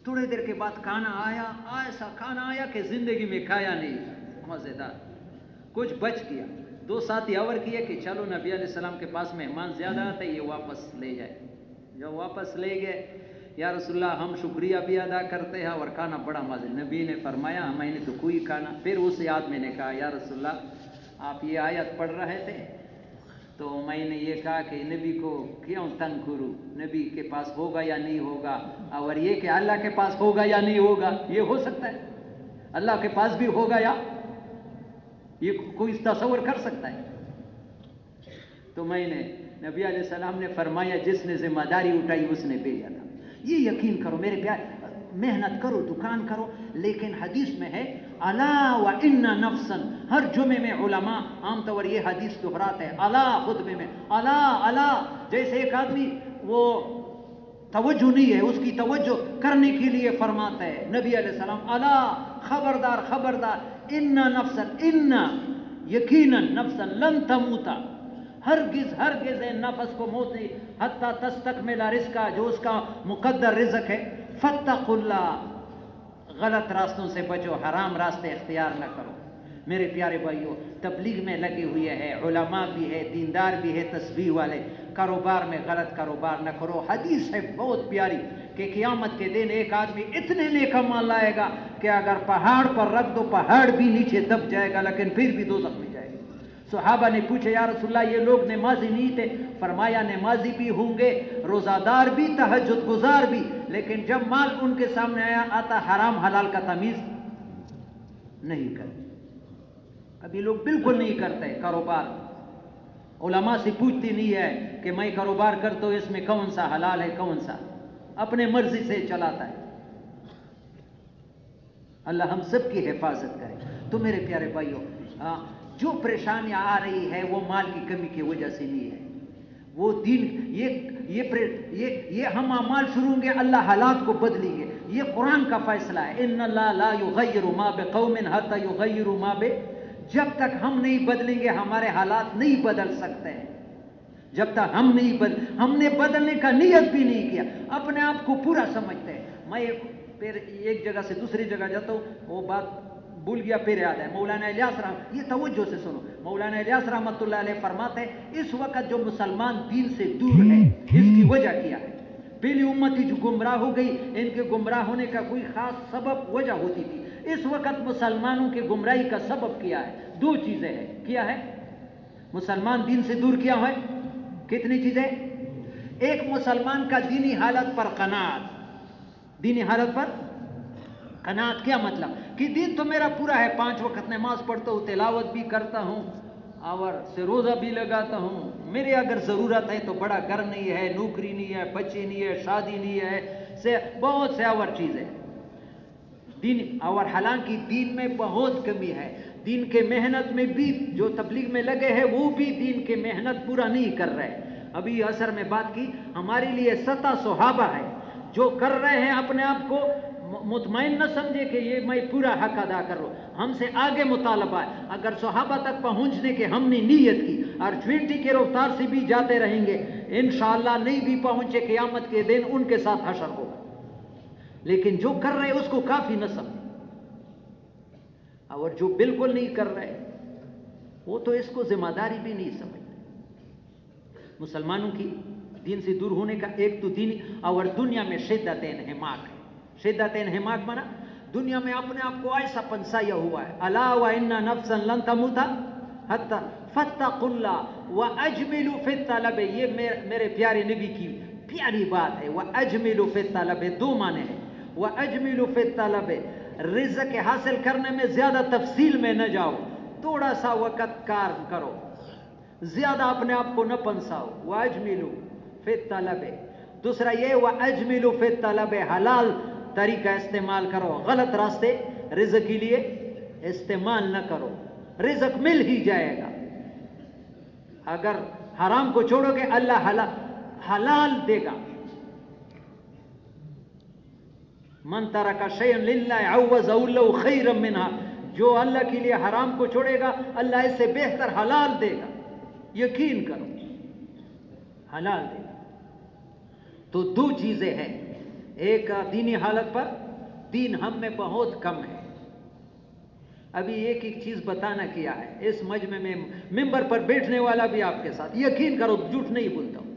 تھوڑی دیر کے بعد کھانا آیا، ایسا کھانا آیا کہ زندگی میں کھایا نہیں، مزیدار، کچھ بچ گیا۔ 2 ساتھی اور کیے کہ چلو نبی علیہ السلام کے پاس مہمان زیادہ آتے یہ واپس لے جائے۔ جو واپس لے گئے، یا رسول اللہ ہم شکریہ بھی ادا کرتے ہیں اور کھانا بڑا مزے۔ نبی نے فرمایا میں نے تو کوئی کھانا۔ پھر اس آدمی نے کہا یا رسول اللہ آپ یہ آیت پڑھ رہے تھے تو میں نے یہ کہا کہ نبی کو کیوں تنگ کروں، نبی کے پاس ہوگا یا نہیں ہوگا، اور یہ کہ اللہ کے پاس ہوگا یا نہیں ہوگا، یہ ہو سکتا ہے اللہ کے پاس بھی ہوگا یا یہ کوئی تصور کر سکتا ہے؟ تو میں نے نبی علیہ السلام نے فرمایا جس نے ذمہ داری اٹھائی اس نے بھیجا تھا. یہ یقین کرو میرے پیار, محنت کرو, دکان کرو, لیکن حدیث میں ہے الا و ان نفسا. ہر جمعے میں علماء عام طور یہ حدیث دہراتے ہیں, الا خطبے میں الا الا, جیسے ایک آدمی وہ توجہ نہیں ہے اس کی توجہ کرنے کے لیے فرماتا ہے نبی علیہ السلام الا, خبردار خبردار, ان نفسا, ان یقینا نفسا لن تموتا, ہرگز ہرگز نفس کو موت نہیں, حتی تستکمل رزقا, جو اس کا مقدر رزق ہے. فاتقوا اللہ, غلط راستوں سے بچو, حرام راستے اختیار نہ کرو. میرے پیارے بھائیوں, تبلیغ میں لگے ہوئے ہیں, علماء بھی ہے, دیندار بھی ہے, تسبیح والے, کاروبار میں غلط کاروبار نہ کرو. حدیث ہے بہت پیاری کہ قیامت کے دن ایک آدمی اتنے نیک مال لائے گا کہ اگر پہاڑ پر رکھ دو پہاڑ بھی نیچے دب جائے گا, لیکن پھر بھی دوزخ میں جائے گا. صحابہ نے پوچھا یا رسول اللہ یہ لوگ نمازی نہیں تھے؟ فرمایا نمازی بھی ہوں گے, روزہ دار بھی, تہجد گزار بھی, لیکن جب مال ان کے سامنے آتا حرام حلال کا تمیز نہیں کرتے. ابھی لوگ بالکل نہیں کرتے کاروبار, علماء سے پوچھتی نہیں ہے کہ میں کاروبار کرتا ہوں اس میں کون سا حلال ہے کون سا, اپنے مرضی سے چلاتا ہے. اللہ ہم سب کی حفاظت کرے. تو میرے پیارے بھائیوں, جو پریشانیاں آ رہی ہے وہ مال کی کمی کی وجہ سے نہیں ہے, وہ دین یہ ہم اعمال شروع ہوں گے, اللہ حالات کو بدلیں گے. یہ قرآن کا فیصلہ ہے, ان اللہ لا یغیر ما بقوم حتی یغیروا ما جب تک ہم نہیں بدلیں گے ہمارے حالات نہیں بدل سکتے ہیں. جب تک ہم نے بدلنے کا نیت بھی نہیں کیا, اپنے آپ کو پورا سمجھتے ہیں. میں پھر ایک جگہ سے دوسری جگہ جاتا ہوں, وہ بات بھول گیا پھر یاد ہے. مولانا الیاس رحمۃ, یہ توجہ سے سنو, مولانا الیاس رحمۃ اللہ علیہ فرماتے ہیں اس وقت جو مسلمان دین سے دور ہے اس کی وجہ کیا ہے. پہلی امتی جو گمراہ ہو گئی, ان کے گمراہ ہونے کا کوئی خاص سبب وجہ ہوتی تھی. اس وقت مسلمانوں کے گمراہی کا سبب کیا ہے؟ دو چیزیں ہیں. کیا ہے مسلمان دین سے دور کیا ہے؟ کتنی چیزیں؟ ایک مسلمان کا دینی حالت پر قناعت. دینی حالت پر قناعت کیا مطلب کہ دین تو میرا پورا ہے, 5 وقت نماز پڑھتا ہوں, تلاوت بھی کرتا ہوں اور سے روزہ بھی لگاتا ہوں, میرے اگر ضرورت ہے تو بڑا گھر نہیں ہے, نوکری نہیں ہے, بچے نہیں ہے, شادی نہیں ہے, سے بہت سے اور چیزیں دین. اور حالانکہ دین میں بہت کمی ہے. دین کے محنت میں بھی جو تبلیغ میں لگے ہیں وہ بھی دین کے محنت پورا نہیں کر رہے. ابھی اثر میں بات کی, ہمارے لیے 7 صحابہ ہے جو کر رہے ہیں, اپنے آپ کو مطمئن نہ سمجھے کہ یہ میں پورا حق ادا کر رہا ہوں. ہم سے آگے مطالبہ ہے. اگر صحابہ تک پہنچنے کے ہم نے نیت کی اور 20 کے رفتار سے بھی جاتے رہیں گے, انشاءاللہ نہیں بھی پہنچے قیامت کے دن ان کے ساتھ حشر ہوگا. لیکن جو کر رہے اس کو کافی نہ سمجھے, اور جو بالکل نہیں کر رہے وہ تو اس کو ذمہ داری بھی نہیں سمجھتے. مسلمانوں کی دین سے دور ہونے کا ایک تو دینی اور دنیا میں شدت انحماق ہے. شدت انحماق مانا دنیا میں اپنے آپ کو ایسا پنسایا ہوا ہے. الا وان نفسا لن تموت حتی فاتقوا اللہ واجملوا فی الطلب. یہ میرے پیارے نبی کی پیاری بات ہے. واجملوا فی الطلب, 2 معنی ہے. واجملوا فی الطلب, رزق حاصل کرنے میں زیادہ تفصیل میں نہ جاؤ, تھوڑا سا وقت کار کرو, زیادہ اپنے آپ کو نہ پنساؤ. واجملوا فی الطلب. دوسرا یہ واجملوا فی الطلب, حلال طریقہ استعمال کرو, غلط راستے رزق کے لیے استعمال نہ کرو, رزق مل ہی جائے گا. اگر حرام کو چھوڑو گے اللہ حلال دے گا. من ترک شیئا للہ عوضہ اللہ خیرا منہا, جو اللہ کے لیے حرام کو چھوڑے گا اللہ اس سے بہتر حلال دے گا. یقین کرو حلال دے گا. تو 2 چیزیں ہیں, ایک دینی حالت پر, دین ہم میں بہت کم ہے. ابھی ایک چیز بتانا کیا ہے, اس مجمع میں ممبر پر بیٹھنے والا بھی آپ کے ساتھ, یقین کرو جھوٹ نہیں بولتا ہوں.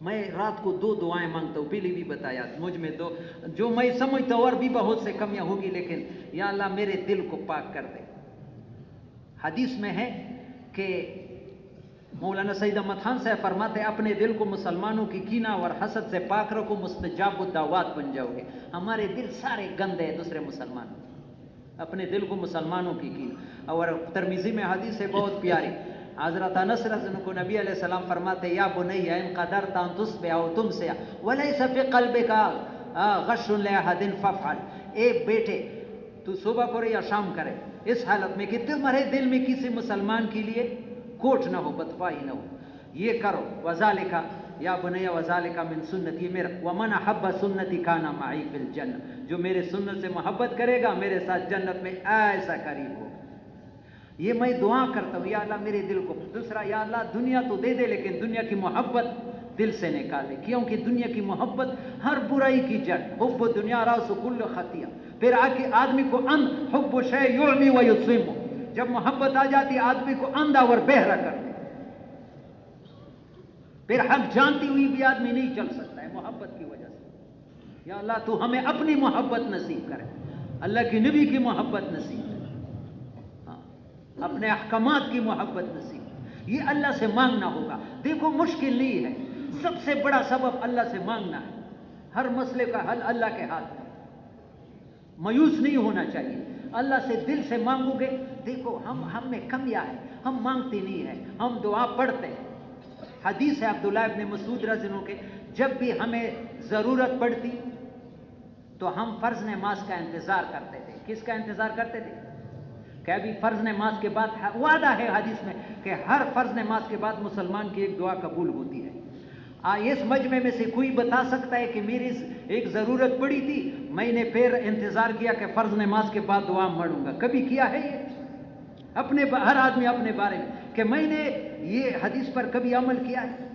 میں رات کو 2 دعائیں مانگتا ہوں, پہلے بھی بتایا, مجھ میں 2 جو میں سمجھتا ہوں اور بھی بہت سے کمیاں ہوگی, لیکن یا اللہ میرے دل کو پاک کر دے. حدیث میں ہے کہ مولانا سید احمد خان صاحب فرماتے ہیں اپنے دل کو مسلمانوں کی کینہ اور حسد سے پاک رکھو, مستجاب الدعوات بن جاؤ گے. ہمارے دل سارے گندے ہیں دوسرے مسلمان, اپنے دل کو مسلمانوں کی کینہ. اور ترمذی میں حدیث ہے بہت پیاری, حضرت انس رضی اللہ عنہ کو نبی علیہ السلام فرماتے یا بنی ان قدرت ان تصبح او تمسي وليس في قلبك غش لاحد فافعل، اے بیٹے تو صبح کرے یا شام کرے اس حالت میں کہ تمہارے دل میں کسی مسلمان کے لیے کوٹ نہ ہو، بدفائی نہ ہو، یہ کرو. وذالک یا بنی وذالک من سنتی، میرا ومن حب سنتی کان معی فی الجنہ، جو میرے سنت سے محبت کرے گا میرے ساتھ جنت میں ایسا قریب ہو. یہ میں دعا کرتا ہوں یا اللہ میرے دل کو. دوسرا یا اللہ دنیا تو دے دے لیکن دنیا کی محبت دل سے نکالے، کیونکہ دنیا کی محبت ہر برائی کی جڑ. حب دنیا راس کل خطیہ. پھر آدمی کو حب شے یعمی و یصم، جب محبت آ جاتی آدمی کو اندھا اور بہرا کر دے. پھر حق جانتی ہوئی بھی آدمی نہیں چل سکتا ہے محبت کی وجہ سے. یا اللہ تو ہمیں اپنی محبت نصیب کرے، اللہ کی نبی کی محبت نصیب کرے، اپنے احکامات کی محبت نصیب. یہ اللہ سے مانگنا ہوگا. دیکھو مشکل نہیں ہے، سب سے بڑا سبب اللہ سے مانگنا ہے. ہر مسئلے کا حل اللہ کے ہاتھ میں. مایوس نہیں ہونا چاہیے، اللہ سے دل سے مانگو گے. دیکھو ہم میں کمیاں ہے، ہم مانگتے نہیں ہیں، ہم دعا پڑھتے ہیں. حدیث ہے عبداللہ ابن مسعود رضی اللہ عنہ کے، جب بھی ہمیں ضرورت پڑتی تو ہم فرض نماز کا انتظار کرتے تھے. کس کا انتظار کرتے تھے؟ کہ ابھی فرض نماز کے بعد وعدہ ہے حدیث میں کہ ہر فرض نماز کے بعد مسلمان کی ایک دعا قبول ہوتی ہے. اس مجمع میں سے کوئی بتا سکتا ہے کہ میری ایک ضرورت پڑی تھی میں نے پھر انتظار کیا کہ فرض نماز کے بعد دعا مانگوں گا؟ کبھی کیا ہے یہ؟ اپنے ہر آدمی اپنے بارے میں کہ میں نے یہ حدیث پر کبھی عمل کیا ہے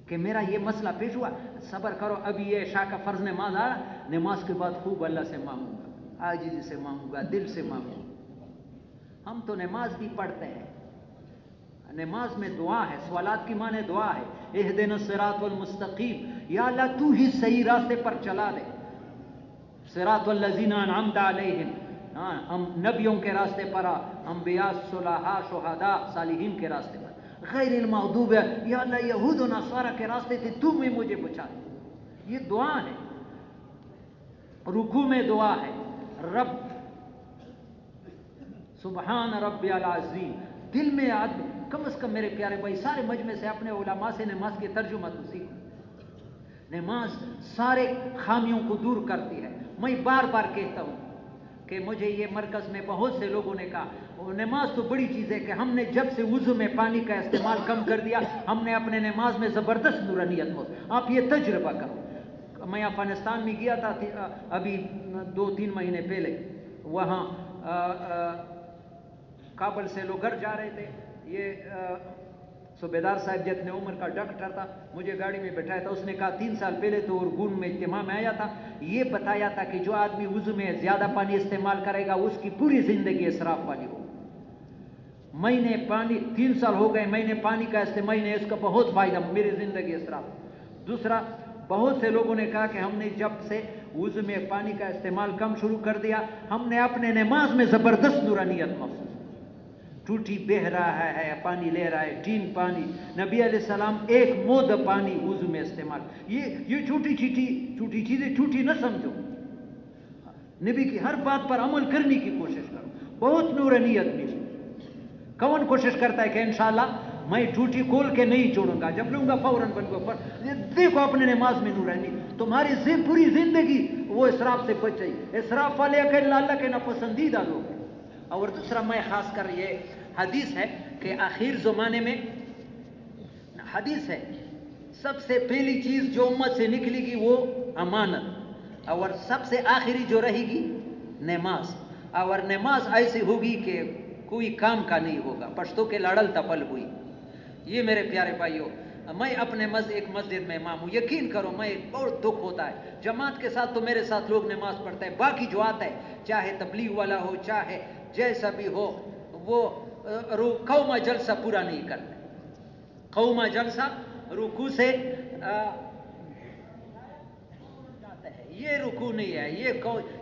کہ میرا یہ مسئلہ پیش ہوا، صبر کرو ابھی یہ عشاء کا فرض نماز آ، نماز کے بعد خوب اللہ سے مانگوں گا، عاجزی سے مانگوں گا، دل سے مانگوں گا. ہم تو نماز بھی پڑھتے ہیں، نماز میں دعا ہے، سوالات کی معنی دعا ہے. اہدنا الصراط المستقیم، یا اللہ تو ہی صحیح راستے پر چلا دے. صراط الذین انعمت علیہم، ہم نبیوں کے راستے پر، انبیاء، صلحاء، شہداء، صالحین کے راستے پر. غیر المغضوب، یا اللہ یہود و نصارہ کے راستے تھے تو میں مجھے بچا دے. یہ دعا ہے. رکوع میں دعا ہے، رب سبحان ربی العظیم. دل میں کم از کم میرے پیارے بھائی سارے مجمع سے اپنے علماء سے نماز کے ترجمہ تو سیکھو. نماز سارے خامیوں کو دور کرتی ہے. میں بار بار کہتا ہوں کہ مجھے یہ مرکز میں بہت سے لوگوں نے کہا نماز تو بڑی چیز ہے کہ ہم نے جب سے وضو میں پانی کا استعمال کم کر دیا ہم نے اپنے نماز میں زبردست نورانیت موجود. آپ یہ تجربہ کرو. میں افغانستان میں گیا تھا ابھی 2-3 مہینے پہلے. وہاں کابل سے لوگ گھر جا رہے تھے. یہ صوبیدار صاحب جتنے عمر کا ڈاکٹر تھا مجھے گاڑی میں بٹھایا تھا. اس نے کہا 3 سال پہلے تو ارگون میں اجتماع میں آیا تھا، یہ بتایا تھا کہ جو آدمی وضو میں زیادہ پانی استعمال کرے گا اس کی پوری زندگی اسراف والی ہو. میں نے پانی 3 سال ہو گئے میں نے پانی کا استعمال، میں نے اس کا بہت فائدہ، میری زندگی اسراف. دوسرا بہت سے لوگوں نے کہا کہ ہم نے جب سے وضو میں پانی کا استعمال کم شروع کر دیا ہم نے اپنے نماز میں زبردست نورانیت محسوس. ٹوٹی بہ رہا ہے، پانی لے رہا ہے، ٹین پانی. نبی علیہ السلام 1 مود پانی وضو میں استعمال. یہ چھوٹی چیزیں چھوٹی نہ سمجھو. نبی کی ہر بات پر عمل کرنے کی کوشش کرو. بہت نورانیت ملی. کون کوشش کرتا ہے کہ انشاءاللہ میں ٹوٹی کھول کے نہیں چھوڑوں گا، جب لوں گا فوراً بن گا. دیکھو اپنے نماز میں نورانی. تمہاری پوری زندگی وہ اسراف سے بچ جائے. اسراف والے اللہ کے ناپسندیدہ لوگ. اور دوسرا میں خاص کر یہ حدیث ہے کہ آخر زمانے میں حدیث ہے سب سے پہلی چیز جو امت سے نکلے گی وہ امانت، اور سب سے آخری جو رہے گی نماز. اور نماز ایسی ہوگی کہ کوئی کام کا نہیں ہوگا. پشتو کے لڑل تپل ہوئی. یہ میرے پیارے بھائیوں میں اپنے ایک مسجد میں امام ہوں. یقین کرو میں بہت دکھ ہوتا ہے. جماعت کے ساتھ تو میرے ساتھ لوگ نماز پڑھتا ہے، باقی جو آتا ہے چاہے تبلیغ والا ہو چاہے جیسا بھی ہو وہ قوما جلسہ پورا نہیں کرتے. قوما جلسہ رکوع سے یہ رکوع نہیں ہے.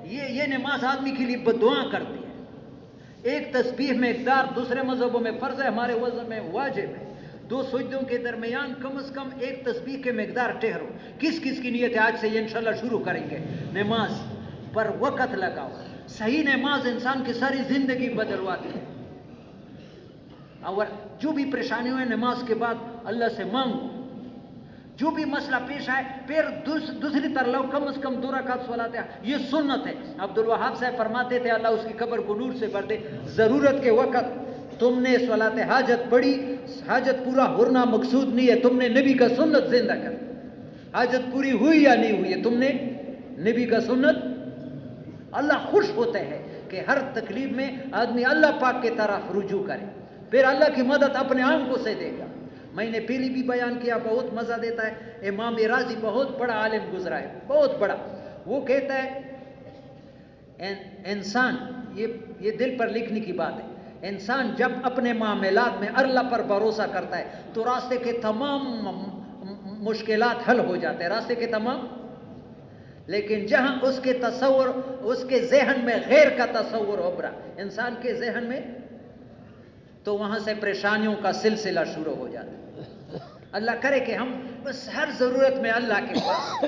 یہ نماز آدمی کے لیے بدعا کرتی ہے. ایک تسبیح میں مقدار دوسرے مذہبوں میں فرض ہے، ہمارے مذہب میں واجب ہے. 2 سجدوں کے درمیان کم از کم ایک تسبیح کے مقدار ٹھہرو. کس کی نیت ہے؟ آج سے یہ انشاءاللہ شروع کریں گے. نماز پر وقت لگاؤ. صحیح نماز انسان کی ساری زندگی بدلواتی ہے. اور جو بھی پریشانی ہوئے نماز کے بعد اللہ سے مانگو. جو بھی مسئلہ پیش آئے پھر دوسری طرح لو کم از کم 2 رکعت صلاۃ ہے. یہ سنت ہے. عبد الوہاب صاحب فرماتے تھے اللہ اس کی قبر کو نور سے بھر دے, ضرورت کے وقت تم نے صلاۃ حاجت پڑھی, حاجت پورا ہونا مقصود نہیں ہے, تم نے نبی کا سنت زندہ کر. حاجت پوری ہوئی یا نہیں ہوئی ہے, تم نے نبی کا سنت. اللہ خوش ہوتے ہیں کہ ہر تکلیف میں آدمی اللہ پاک کی طرف رجوع کرے, پھر اللہ کی مدد اپنے آنکھوں سے دے گا. میں نے پہلی بھی بیان کیا, بہت مزہ دیتا ہے. امام رازی بہت بڑا عالم گزرا ہے, بہت بڑا. وہ کہتا ہے انسان, یہ دل پر لکھنے کی بات ہے, انسان جب اپنے معاملات میں اللہ پر بھروسہ کرتا ہے تو راستے کے تمام مشکلات حل ہو جاتے ہیں, راستے کے تمام. لیکن جہاں اس کے تصور, اس کے ذہن میں غیر کا تصور ابھرا انسان کے ذہن میں, تو وہاں سے پریشانیوں کا سلسلہ شروع ہو جاتا ہے. اللہ کرے کہ ہم بس ہر ضرورت میں اللہ کے پاس,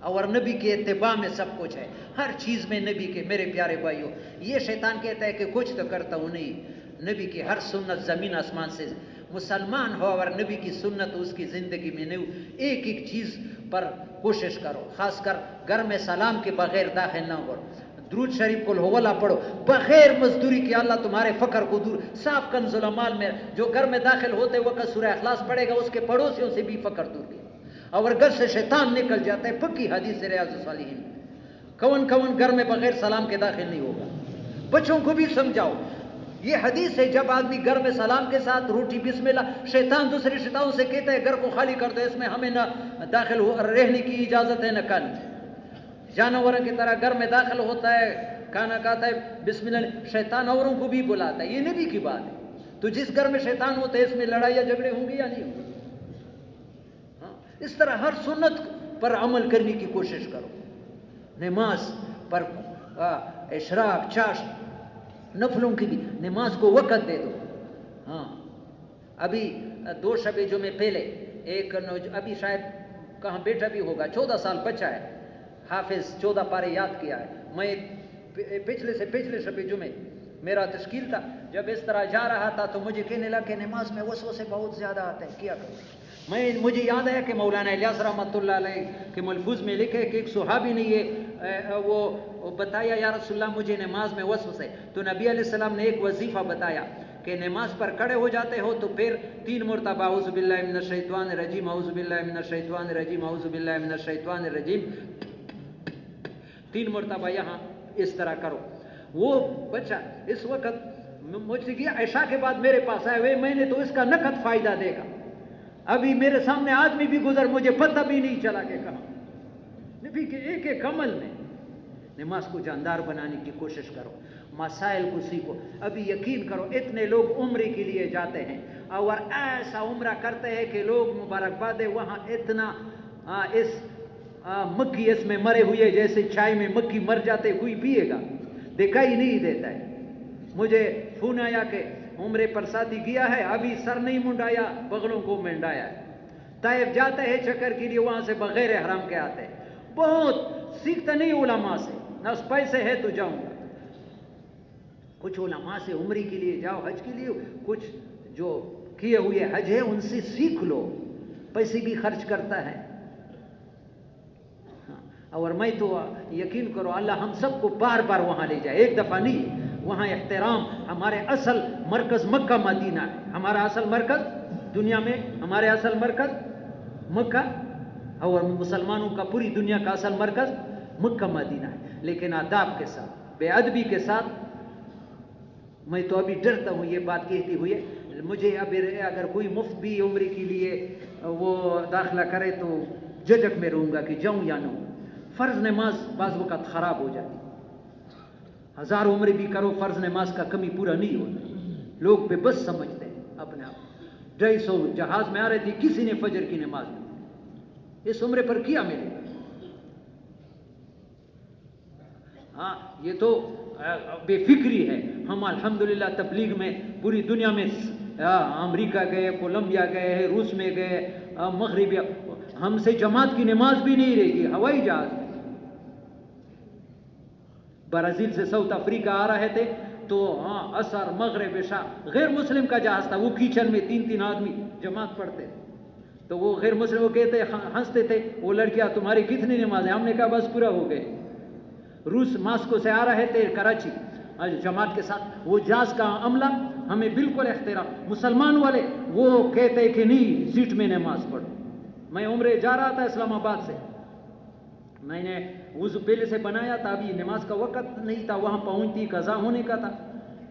اور نبی کے اتباع میں سب کچھ ہے, ہر چیز میں نبی کے. میرے پیارے بھائیوں, یہ شیطان کہتا ہے کہ کچھ تو کرتا ہوں نہیں, نبی کی ہر سنت زمین آسمان سے. مسلمان ہو اور نبی کی سنت اس کی زندگی میں نہیں, ایک ایک چیز پر کوشش کرو. خاص کر گھر میں سلام کے بغیر داخل نہ ہو, درود شریف قل هو اللہ پڑھو بغیر مزدوری کے. اللہ تمہارے فقر کو دور. صاف کنز الامال میں جو گھر میں داخل ہوتے وقت سورہ اخلاص پڑھے گا, اس کے پڑوسیوں سے بھی فقر دور کیا. اور گھر سے شیطان نکل جاتا ہے. پکی حدیث ریاض الصالحین, کون گھر میں بغیر سلام کے داخل نہیں ہوگا. بچوں کو بھی سمجھاؤ, یہ حدیث ہے, جب آدمی گھر میں سلام کے ساتھ روٹی بسم اللہ, شیطان دوسرے شیطانوں سے کہتا ہے گھر کو خالی کر دو, اس میں ہمیں نہ داخل رہنے کی اجازت ہے نہ کھانے. جانوروں کی طرح گھر میں داخل ہوتا ہے, کھانا کھاتا ہے بسم اللہ. شیطان اوروں کو بھی بلاتا ہے, یہ نبی کی بات ہے. تو جس گھر میں شیطان ہوتا ہے اس میں لڑائی یا جھگڑے ہوں گے یا نہیں ہوں گے؟ اس طرح ہر سنت پر عمل کرنے کی کوشش کرو. نماز پر اشراق, چاشت, نفلوں کی بھی نماز کو وقت دے دو. ہاں, ابھی 2 شب جمعے پہلے ایک ابھی شاید کہاں بیٹا بھی ہوگا, 14 سال بچہ ہے, حافظ 14 پارے یاد کیا ہے. میں پچھلے شب جمعے میرا تشکیل تھا, جب اس طرح جا رہا تھا تو مجھے کہنے لگا کہ نماز میں وسوسے بہت زیادہ آتے ہیں, کیا کروں. مجھے یاد آیا کہ مولانا الیاس رحمۃ اللہ علیہ کے ملفوظ میں لکھے کہ ایک صحابی نے یہ وہ بتایا, یا رسول اللہ مجھے نماز میں وسوسے. تو نبی علیہ السلام نے ایک وظیفہ بتایا کہ نماز پر کھڑے ہو جاتے ہو تو پھر 3 مرتبہ اعوذ باللہ من الشیطان الرجیم, اعوذ باللہ من الشیطان الرجیم, اعوذ باللہ من الشیطان الرجیم, 3 مرتبہ یہاں اس طرح کرو. وہ بچہ اس وقت مجھ سے کیا عشاء کے بعد میرے پاس آئے ہوئے, میں نے تو اس کا نقد فائدہ دیکھا. ابھی میرے سامنے آدمی بھی گزر, مجھے پتہ بھی نہیں چلا کہ کہاں. نبی کے ایک ایک عمل میں نماز کو جاندار بنانے کی کوشش کرو, مسائل کو سیکھو. ابھی یقین کرو اتنے لوگ عمرے کے لیے جاتے ہیں اور ایسا عمرہ کرتے ہیں کہ لوگ مبارکباد ہے وہاں اتنا اس مکھی اس میں مرے ہوئے جیسے چائے میں مکھی مر جاتے, کوئی پیے گا, دکھائی نہیں دیتا ہے. مجھے فون آیا کہ عمرے پر ساتھی گیا ہے, ابھی سر نہیں منڈایا, بغلوں کو منڈایا ہے. طائف جاتے ہیں چکر کے لیے, وہاں سے بغیر حرام کے آتے ہیں. بہت سیکھتا نہیں علماء سے, نہ پیسے ہے تو جاؤں گا. کچھ علماء سے عمرے کے لیے جاؤ, حج کے لیے, کچھ جو کیے ہوئے حج ہے ان سے سیکھ لو, پیسے بھی خرچ کرتا ہے. اور میں تو یقین کرو اللہ ہم سب کو بار بار وہاں لے جائے, ایک دفعہ نہیں. وہاں احترام, ہمارے اصل مرکز مکہ مدینہ ہے. ہمارا اصل مرکز دنیا میں, ہمارے اصل مرکز مکہ, اور مسلمانوں کا پوری دنیا کا اصل مرکز مکہ مدینہ ہے. لیکن آداب کے ساتھ, بے ادبی کے ساتھ. میں تو ابھی ڈرتا ہوں یہ بات کہتی ہوئے, مجھے ابھی اگر کوئی مفت بھی عمرے کے لیے وہ داخلہ کرے تو جھجک میں رہوں گا کہ جاؤں یا نہ. فرض نماز بعض وقت خراب ہو جاتی, 1000 عمرے بھی کرو فرض نماز کا کمی پورا نہیں ہوتا. لوگ بے بس سمجھتے ہیں اپنے آپ. 250 جہاز میں آ رہے تھے, کسی نے فجر کی نماز میں اس عمرے پر کیا ملے گا. ہاں یہ تو بے فکری ہے. ہم الحمدللہ تبلیغ میں پوری دنیا میں امریکہ گئے, کولمبیا گئے, روس میں گئے, مغرب, ہم سے جماعت کی نماز بھی نہیں رہے گی. ہوائی جہاز میں برازیل سے ساؤتھ افریقہ آ رہے تھے, تو ہاں عصر مغرب عشاء غیر مسلم کا جہاز تھا، وہ کچن میں 3 آدمی جماعت پڑھتے، تو وہ غیر مسلم وہ کہتے ہنستے تھے، وہ لڑکیاں تمہاری کتنی نمازیں؟ ہم نے کہا بس پورا ہو گئے. روس ماسکو سے آ رہے تھے کراچی جماعت کے ساتھ، وہ جہاز کا عملہ ہمیں بالکل اختراع، مسلمان والے وہ کہتے کہ نہیں سیٹ میں نماز پڑھو. میں عمرے جا رہا تھا اسلام آباد سے، میں نے وضو پہلے سے بنایا تھا، ابھی نماز کا وقت نہیں تھا، وہاں پہنچتی قضا ہونے کا تھا،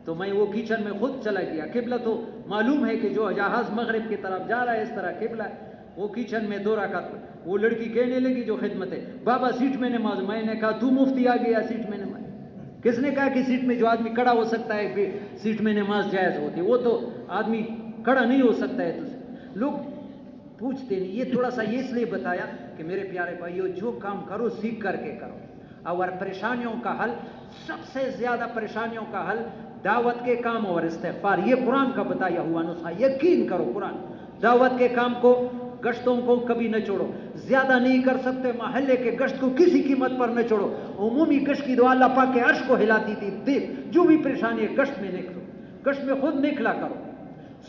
تو میں وہ کچن میں خود چلا گیا. قبلہ تو معلوم ہے کہ جو جہاز مغرب کی طرف جا رہا ہے اس طرح قبلہ ہے. وہ کچن میں 2 رکعت، وہ لڑکی کہنے لگی جو خدمت ہے، بابا سیٹ میں نماز. میں نے کہا تو مفتی آ گیا سیٹ میں نماز؟ کس نے کہا کہ سیٹ میں جو آدمی کھڑا ہو سکتا ہے پھر سیٹ میں نماز جائز ہوتی؟ وہ تو آدمی کھڑا نہیں ہو سکتا ہے. تو لوگ پوچھتے نہیں. یہ تھوڑا سا یہ اس لیے بتایا کہ میرے پیارے بھائیو جو کام کرو سیکھ کر کے کرو. اور پریشانیوں کا حل، سب سے زیادہ پریشانیوں کا حل دعوت کے کام اور استغفار. یہ قرآن کا بتایا ہوا نسخہ، یقین کرو قرآن. دعوت کے کام کو، گشتوں کو کبھی نہ چھوڑو. زیادہ نہیں کر سکتے محلے کے گشت کو کسی قیمت پر نہ چھوڑو. عمومی گشت کی دعا اللہ پاک کے عرش کو ہلاتی تھی. دیکھ جو بھی پریشانی ہے گشت میں نکلو، گشت میں خود نکلا کرو.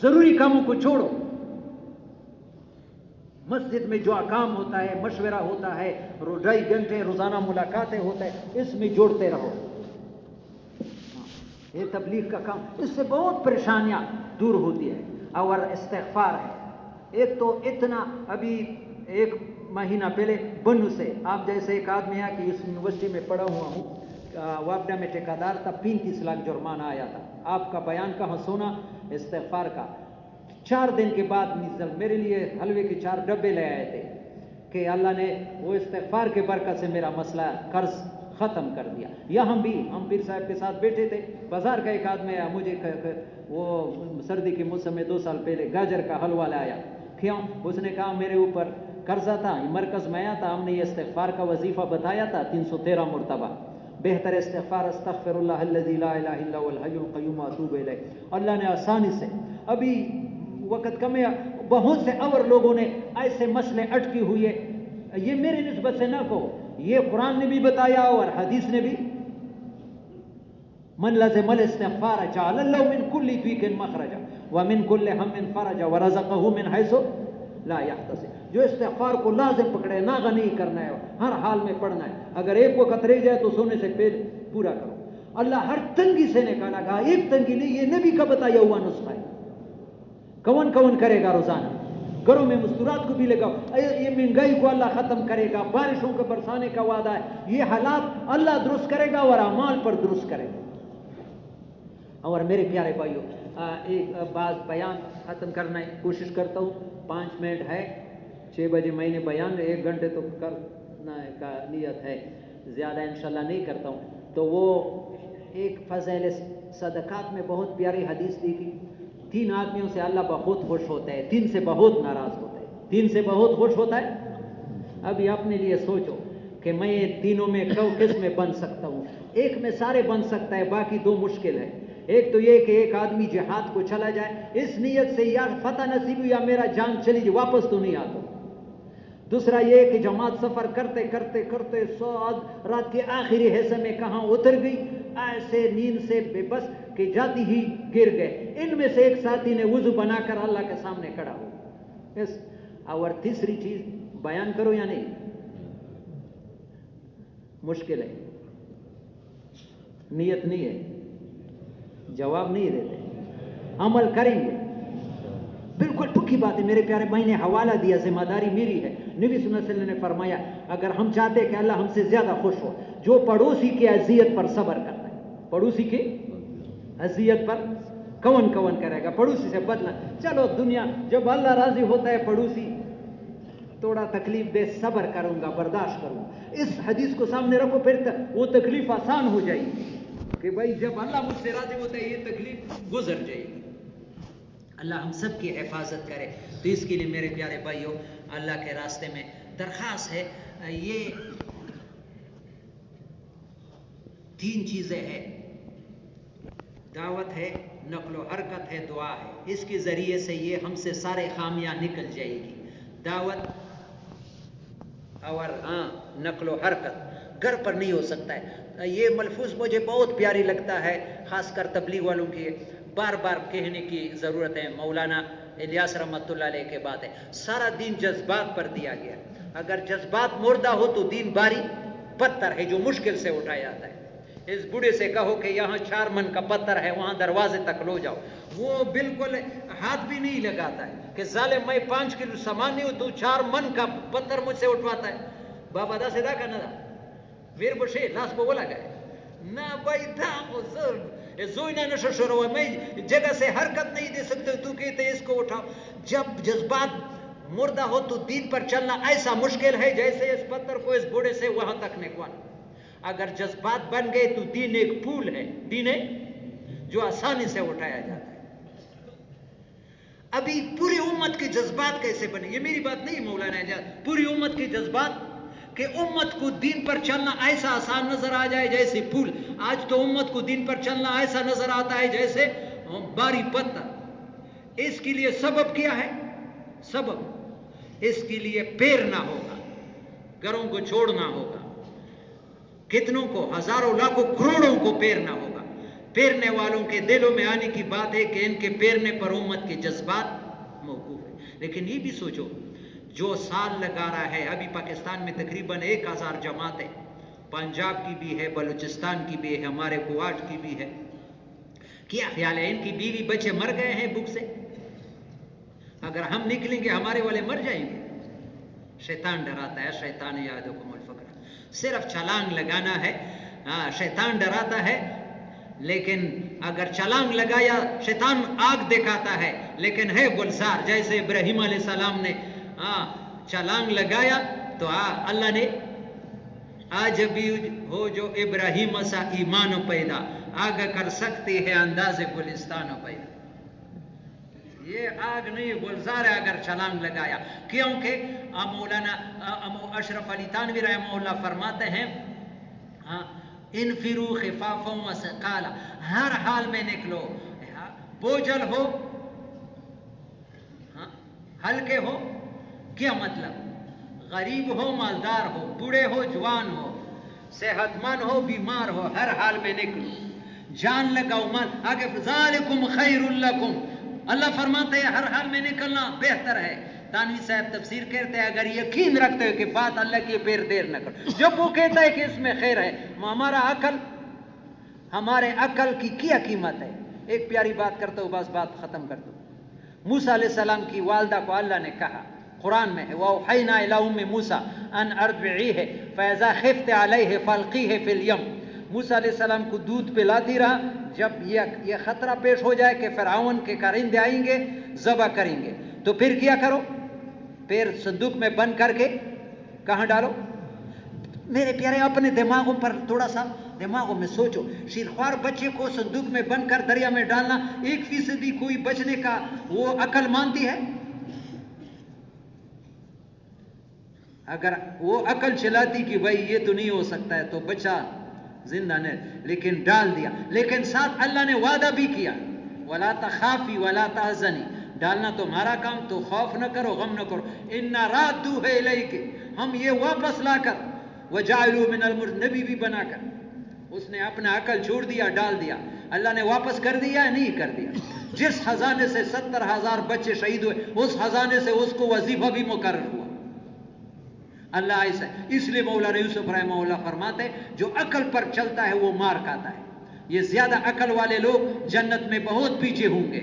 ضروری کاموں کو چھوڑو. مسجد میں جو کام ہوتا ہے، مشورہ ہوتا ہے، 2.5 گھنٹے روزانہ ملاقاتیں ہوتا ہے، اس میں جوڑتے رہو. یہ تبلیغ کا کام، اس سے بہت پریشانیاں دور ہوتی ہے. اور استغفار ہے. ایک تو اتنا ابھی 1 مہینہ پہلے بنو سے آپ جیسے ایک آدمی ہے کہ اس یونیورسٹی میں پڑھا ہوا ہوں، واپڈا میں ٹھیکیدار تھا، 35 لاکھ جرمانہ آیا تھا. آپ کا بیان کہاں سنا استغفار کا. 4 دن کے بعد میرے لیے حلوے کے 4 ڈبے لے آئے تھے کہ اللہ نے وہ استغفار کے برکت سے میرا مسئلہ قرض ختم کر دیا. یا ہم پیر صاحب کے ساتھ بیٹھے تھے، بازار کا ایک آدمی آیا، مجھے وہ سردی کے موسم میں 2 سال پہلے گاجر کا حلوہ لایا. کیوں؟ اس نے کہا میرے اوپر قرضہ تھا، مرکز میں آیا تھا، ہم نے یہ استغفار کا وظیفہ بتایا تھا 313 مرتبہ. بہتر استغفار استغفر اللہ الذی لا الہ الا هو الحی القیوم واتوب الیہ. اللہ نے آسانی سے، ابھی وقت کم ہے، بہت سے اور لوگوں نے ایسے مسئلے اٹکی ہوئی ہے. یہ میری نسبت سے نہ کہو، یہ قرآن نے بھی بتایا اور حدیث نے بھی. من لزم الاستغفار جعل اللہ من کل ضیق مخرجا ومن کل ہم فرجا ورزقہ من حیث لا یحتسب. جو استغفار کو لازم پکڑے، ناغہ نہیں کرنا ہے، ہر حال میں پڑھنا ہے. اگر ایک وقت رہ جائے تو سونے سے پہلے پورا کرو. اللہ ہر تنگی سے نکالا گا، ایک تنگی نہیں. یہ نبی کا بتایا ہوا نسخہ ہے. کون کرے گا روزانہ؟ گھروں میں مستورات کو بھی لے گا. یہ مہنگائی کو اللہ ختم کرے گا، بارشوں کے برسانے کا وعدہ ہے. یہ حالات اللہ درست کرے گا اور اعمال پر درست کرے گا. اور میرے پیارے بھائیو، ایک بات بیان ختم کرنا ہے، کوشش کرتا ہوں. 5 منٹ ہے، 6 بجے میں نے بیان 1 گھنٹے تو کرنا کا نیت ہے، زیادہ انشاءاللہ نہیں کرتا ہوں. تو وہ ایک فضائل صدقات میں بہت پیاری حدیث دیکھی. 3 آدمیوں سے اللہ بہت خوش ہوتا ہے، 3 سے بہت ناراض ہوتا ہے. 3 سے بہت خوش ہوتا ہے. ابھی اپنے لیے سوچو کہ میں تینوں میں کس میں بن سکتا ہوں. ایک میں سارے بن سکتا ہے، باقی 2 مشکل ہے. ایک تو یہ کہ ایک آدمی جہاد کو چلا جائے اس نیت سے یا فتح نصیب ہو یا میرا جان چلی جائے، واپس تو نہیں آتا. دوسرا یہ کہ جماعت سفر کرتے کرتے کرتے رات کے آخری حصے میں کہاں اتر گئی، ایسے نیند سے بے بس کہ جاتی ہی گر گئے. ان میں سے ایک ساتھی نے وضو بنا کر اللہ کے سامنے کھڑا ہو. یس. اور تیسری چیز بیان کرو یا نہیں؟ مشکل ہے، نیت نہیں ہے، جواب نہیں دیتے، عمل کریں گے. بالکل پکی بات ہے میرے پیارے. میں نے حوالہ دیا، ذمہ داری میری ہے. نبی صلی اللہ علیہ وسلم نے فرمایا اگر ہم چاہتے ہیں کہ اللہ ہم سے زیادہ خوش ہو، جو پڑوسی کی اذیت پر صبر کرتا ہے. پڑوسی کی اذیت پر کون کرے گا؟ پڑوسی سے بدلا. چلو دنیا جب اللہ راضی ہوتا ہے پڑوسی تھوڑا تکلیف دے، صبر کروں گا، برداشت کروں گا. اس حدیث کو سامنے رکھو، پھر وہ تکلیف آسان ہو جائے گی کہ بھائی جب اللہ مجھ سے راضی ہوتا ہے یہ تکلیف گزر جائے گی. اللہ ہم سب کی حفاظت کرے. تو اس کے لیے میرے پیارے بھائیوں اللہ کے راستے میں درخواست ہے، یہ 3 چیزیں ہیں: دعوت ہے، نقل و حرکت ہے، دعا ہے. اس کے ذریعے سے یہ ہم سے سارے خامیاں نکل جائے گی. دعوت اور نقل و حرکت. گھر پر نہیں ہو سکتا ہے. یہ ملفوظ مجھے بہت پیاری لگتا ہے، خاص کر تبلیغ والوں کی بار بار کہنے کی ضرورت ہے. مولانا الیاس رحمۃ اللہ علیہ کے بات ہے، سارا دین جذبات پر دیا گیا. اگر جذبات مردہ ہو تو دین باری پتھر ہے جو مشکل سے اٹھایا جاتا ہے. اس بوڑھے سے کہو کہ یہاں 4 من کا پتھر ہے، وہاں دروازے تک لو جاؤ، وہ بالکل ہاتھ بھی نہیں لگاتا ہے کہ ظالم میں 5 کلو سامان نہیں ہوں تو 4 من کا پتھر مجھ سے اٹھواتا ہے. بابا دا سے دا کا نہ ویر بشے لاس کو بولا گئے نہ بھائی تھا زوئنا نشو شروع ہے، میں جگہ سے حرکت نہیں دے سکتے، تو کہتے اس کو اٹھاؤ. جب جذبات مردہ ہو تو دین پر چلنا ایسا مشکل ہے جیسے اس پتھر کو اس بوڑھے سے وہاں تک نکوانا. اگر جذبات بن گئے تو دین ایک پھول ہے، دین ہے جو آسانی سے اٹھایا جاتا ہے. ابھی پوری امت کے جذبات کیسے بنے؟ یہ میری بات نہیں مولانا اجازت، پوری امت کے جذبات کہ امت کو دین پر چلنا ایسا آسان نظر آ جائے جیسے پھول. آج تو امت کو دین پر چلنا ایسا نظر آتا ہے جیسے باری پتھر. اس کے لیے سبب کیا ہے؟ سبب اس کے لیے پھیرنا ہوگا، گھروں کو چھوڑنا ہوگا، کتنوں کو، ہزاروں لاکھوں کروڑوں کو پھیرنا ہوگا. پھیرنے والوں کے دلوں میں آنے کی بات ہے کہ ان کے پھیرنے پر امت کے جذبات موقوف ہے. لیکن یہ بھی سوچو جو سال لگا رہا ہے، ابھی پاکستان میں تقریباً 1000 جماعتیں، پنجاب کی بھی ہے، بلوچستان کی بھی ہے، ہمارے کوٹ کی بھی ہے. کیا خیال ہے ان کی بیوی بچے مر گئے ہیں بھوک سے؟ اگر ہم نکلیں گے ہمارے والے مر جائیں گے. شیطان ڈراتا ہے، شیطان یعدکم الفقر، صرف چھلانگ لگانا ہے. شیطان ڈراتا ہے، لیکن اگر چھلانگ لگایا شیطان آگ دکھاتا ہے، لیکن ہے گلزار. جیسے ابراہیم علیہ السلام نے چھلانگ لگایا تو اللہ نے آج بھی ہو جو ابراہیم سا ایمان پیدا، آگ کر سکتے ہیں انداز گلستان پیدا. یہ آگ نہیں گلزار ہے اگر چھلانگ لگایا. کیونکہ مولانا اشرف علی تھانوی رحمہ اللہ فرماتے ہیں انفروا خفافا وثقالا، ہر حال میں نکلو، بوجھل ہو ہلکے ہو. کیا مطلب؟ غریب ہو مالدار ہو، بوڑھے ہو جوان ہو، صحت مند ہو بیمار ہو، ہر حال میں نکلو، جان لگاؤ مال. آگے ذالکم خیر لکم، اللہ فرماتے ہیں ہر حال میں نکلنا بہتر ہے. تانوی صاحب تفسیر کہتے ہیں اگر یقین رکھتے ہو کہ بات اللہ کی پھر دیر نہ کرو. جب وہ کہتا ہے کہ اس میں خیر ہے، ہمارے عقل کی کیا قیمت ہے؟ ایک پیاری بات کرتا ہوں، بس بات ختم کرتا ہوں. موسیٰ علیہ السلام کی والدہ کو اللہ نے کہا، قرآن میں ہے وَأَوْحَيْنَا إِلَىٰ أُمِّ مُوسَىٰ أَنْ أَرْضِعِيهِ فَإِذَا خِفْتِ عَلَيْهِ فَأَلْقِيهِ فِي الْيَمِّ. موسیٰ علیہ السلام کو دودھ پلاتی رہا، جب یہ خطرہ پیش ہو جائے کہ فرعون کے کارندے آئیں گے ذبح کریں گے تو پھر کیا کرو؟ پھر صندوق میں بند کر کے کہاں ڈالو؟ میرے پیارے اپنے دماغوں پر تھوڑا سا دماغوں میں سوچو، شیرخوار بچے کو صندوق میں بند کر دریا میں ڈالنا 1% کوئی بچنے کا وہ عقل مانتی ہے؟ اگر وہ عقل چلاتی کہ بھائی یہ تو نہیں ہو سکتا ہے تو بچہ زندہ نہیں، لیکن ڈال دیا. لیکن ساتھ اللہ نے وعدہ بھی کیا وَلَا تَخَافِي وَلَا تَحْزَنِي، ڈالنا تمہارا کام تو خوف نہ کرو، غم نہ کرو. اِنَّا رَادُّوهُ إِلَيْكِ، ہم یہ واپس لا کر وَجَعَلُوا مِنَ الْمُرْسَلِينَ، نبی بھی بنا کر. اس نے اپنا عقل چھوڑ دیا، ڈال دیا. اللہ نے واپس کر دیا نہیں کر دیا. جس خزانے سے 70,000 بچے شہید ہوئے اس خزانے سے اس کو وظیفہ بھی مقرر ہوا. اللہ ایسا، اس لیے مولانا یوسف رحمہ اللہ فرماتے جو عقل پر چلتا ہے وہ مار کھاتا ہے. یہ زیادہ عقل والے لوگ جنت میں بہت پیچھے ہوں گے.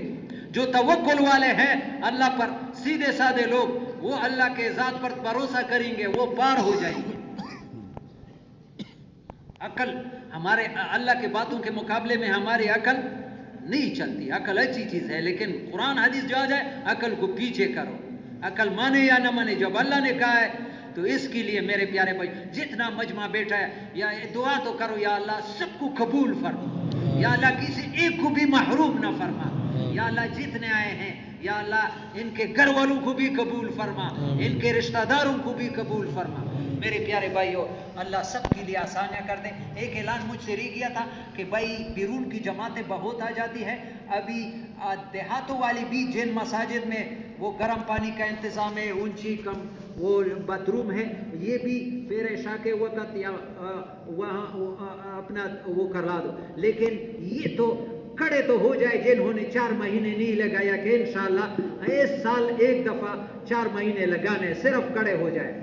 جو توکل والے ہیں اللہ پر، سیدھے سادے لوگ، وہ اللہ کے ذات پر بھروسہ کریں گے، وہ پار ہو جائیں گے. عقل ہمارے اللہ کے باتوں کے مقابلے میں ہماری عقل نہیں چلتی. عقل اچھی چیز ہے لیکن قرآن حدیث جو آ جائے عقل کو پیچھے کرو. عقل مانے یا نہ مانے، جب اللہ نے کہا ہے تو اس کے لیے میرے پیارے بھائی جتنا مجمع بیٹھا ہے یا دعا تو کرو یا اللہ سب کو قبول فرما، یا اللہ کسی ایک کو بھی محروم نہ فرما. یا اللہ جتنے آئے ہیں یا اللہ ان کے گھر والوں کو بھی قبول فرما، ان کے رشتہ داروں کو بھی قبول فرما. میرے پیارے بھائیو اللہ سب کے لیے آسانیاں کر دیں. ایک اعلان مجھ سے رہ گیا تھا کہ بھائی بیرون کی جماعتیں بہت آ جاتی ہے. ابھی دیہاتوں والی بھی جن مساجد میں وہ گرم پانی کا انتظام ہے، اونچی وہ باتھ روم ہے یہ بھی پھر عشاء کے وقت یا وہاں اپنا وہ کرا دو. لیکن یہ تو کڑے تو ہو جائے جنہوں نے 4 مہینے نہیں لگایا کہ انشاءاللہ اس سال ایک دفعہ 4 مہینے لگانے صرف کڑے ہو جائے.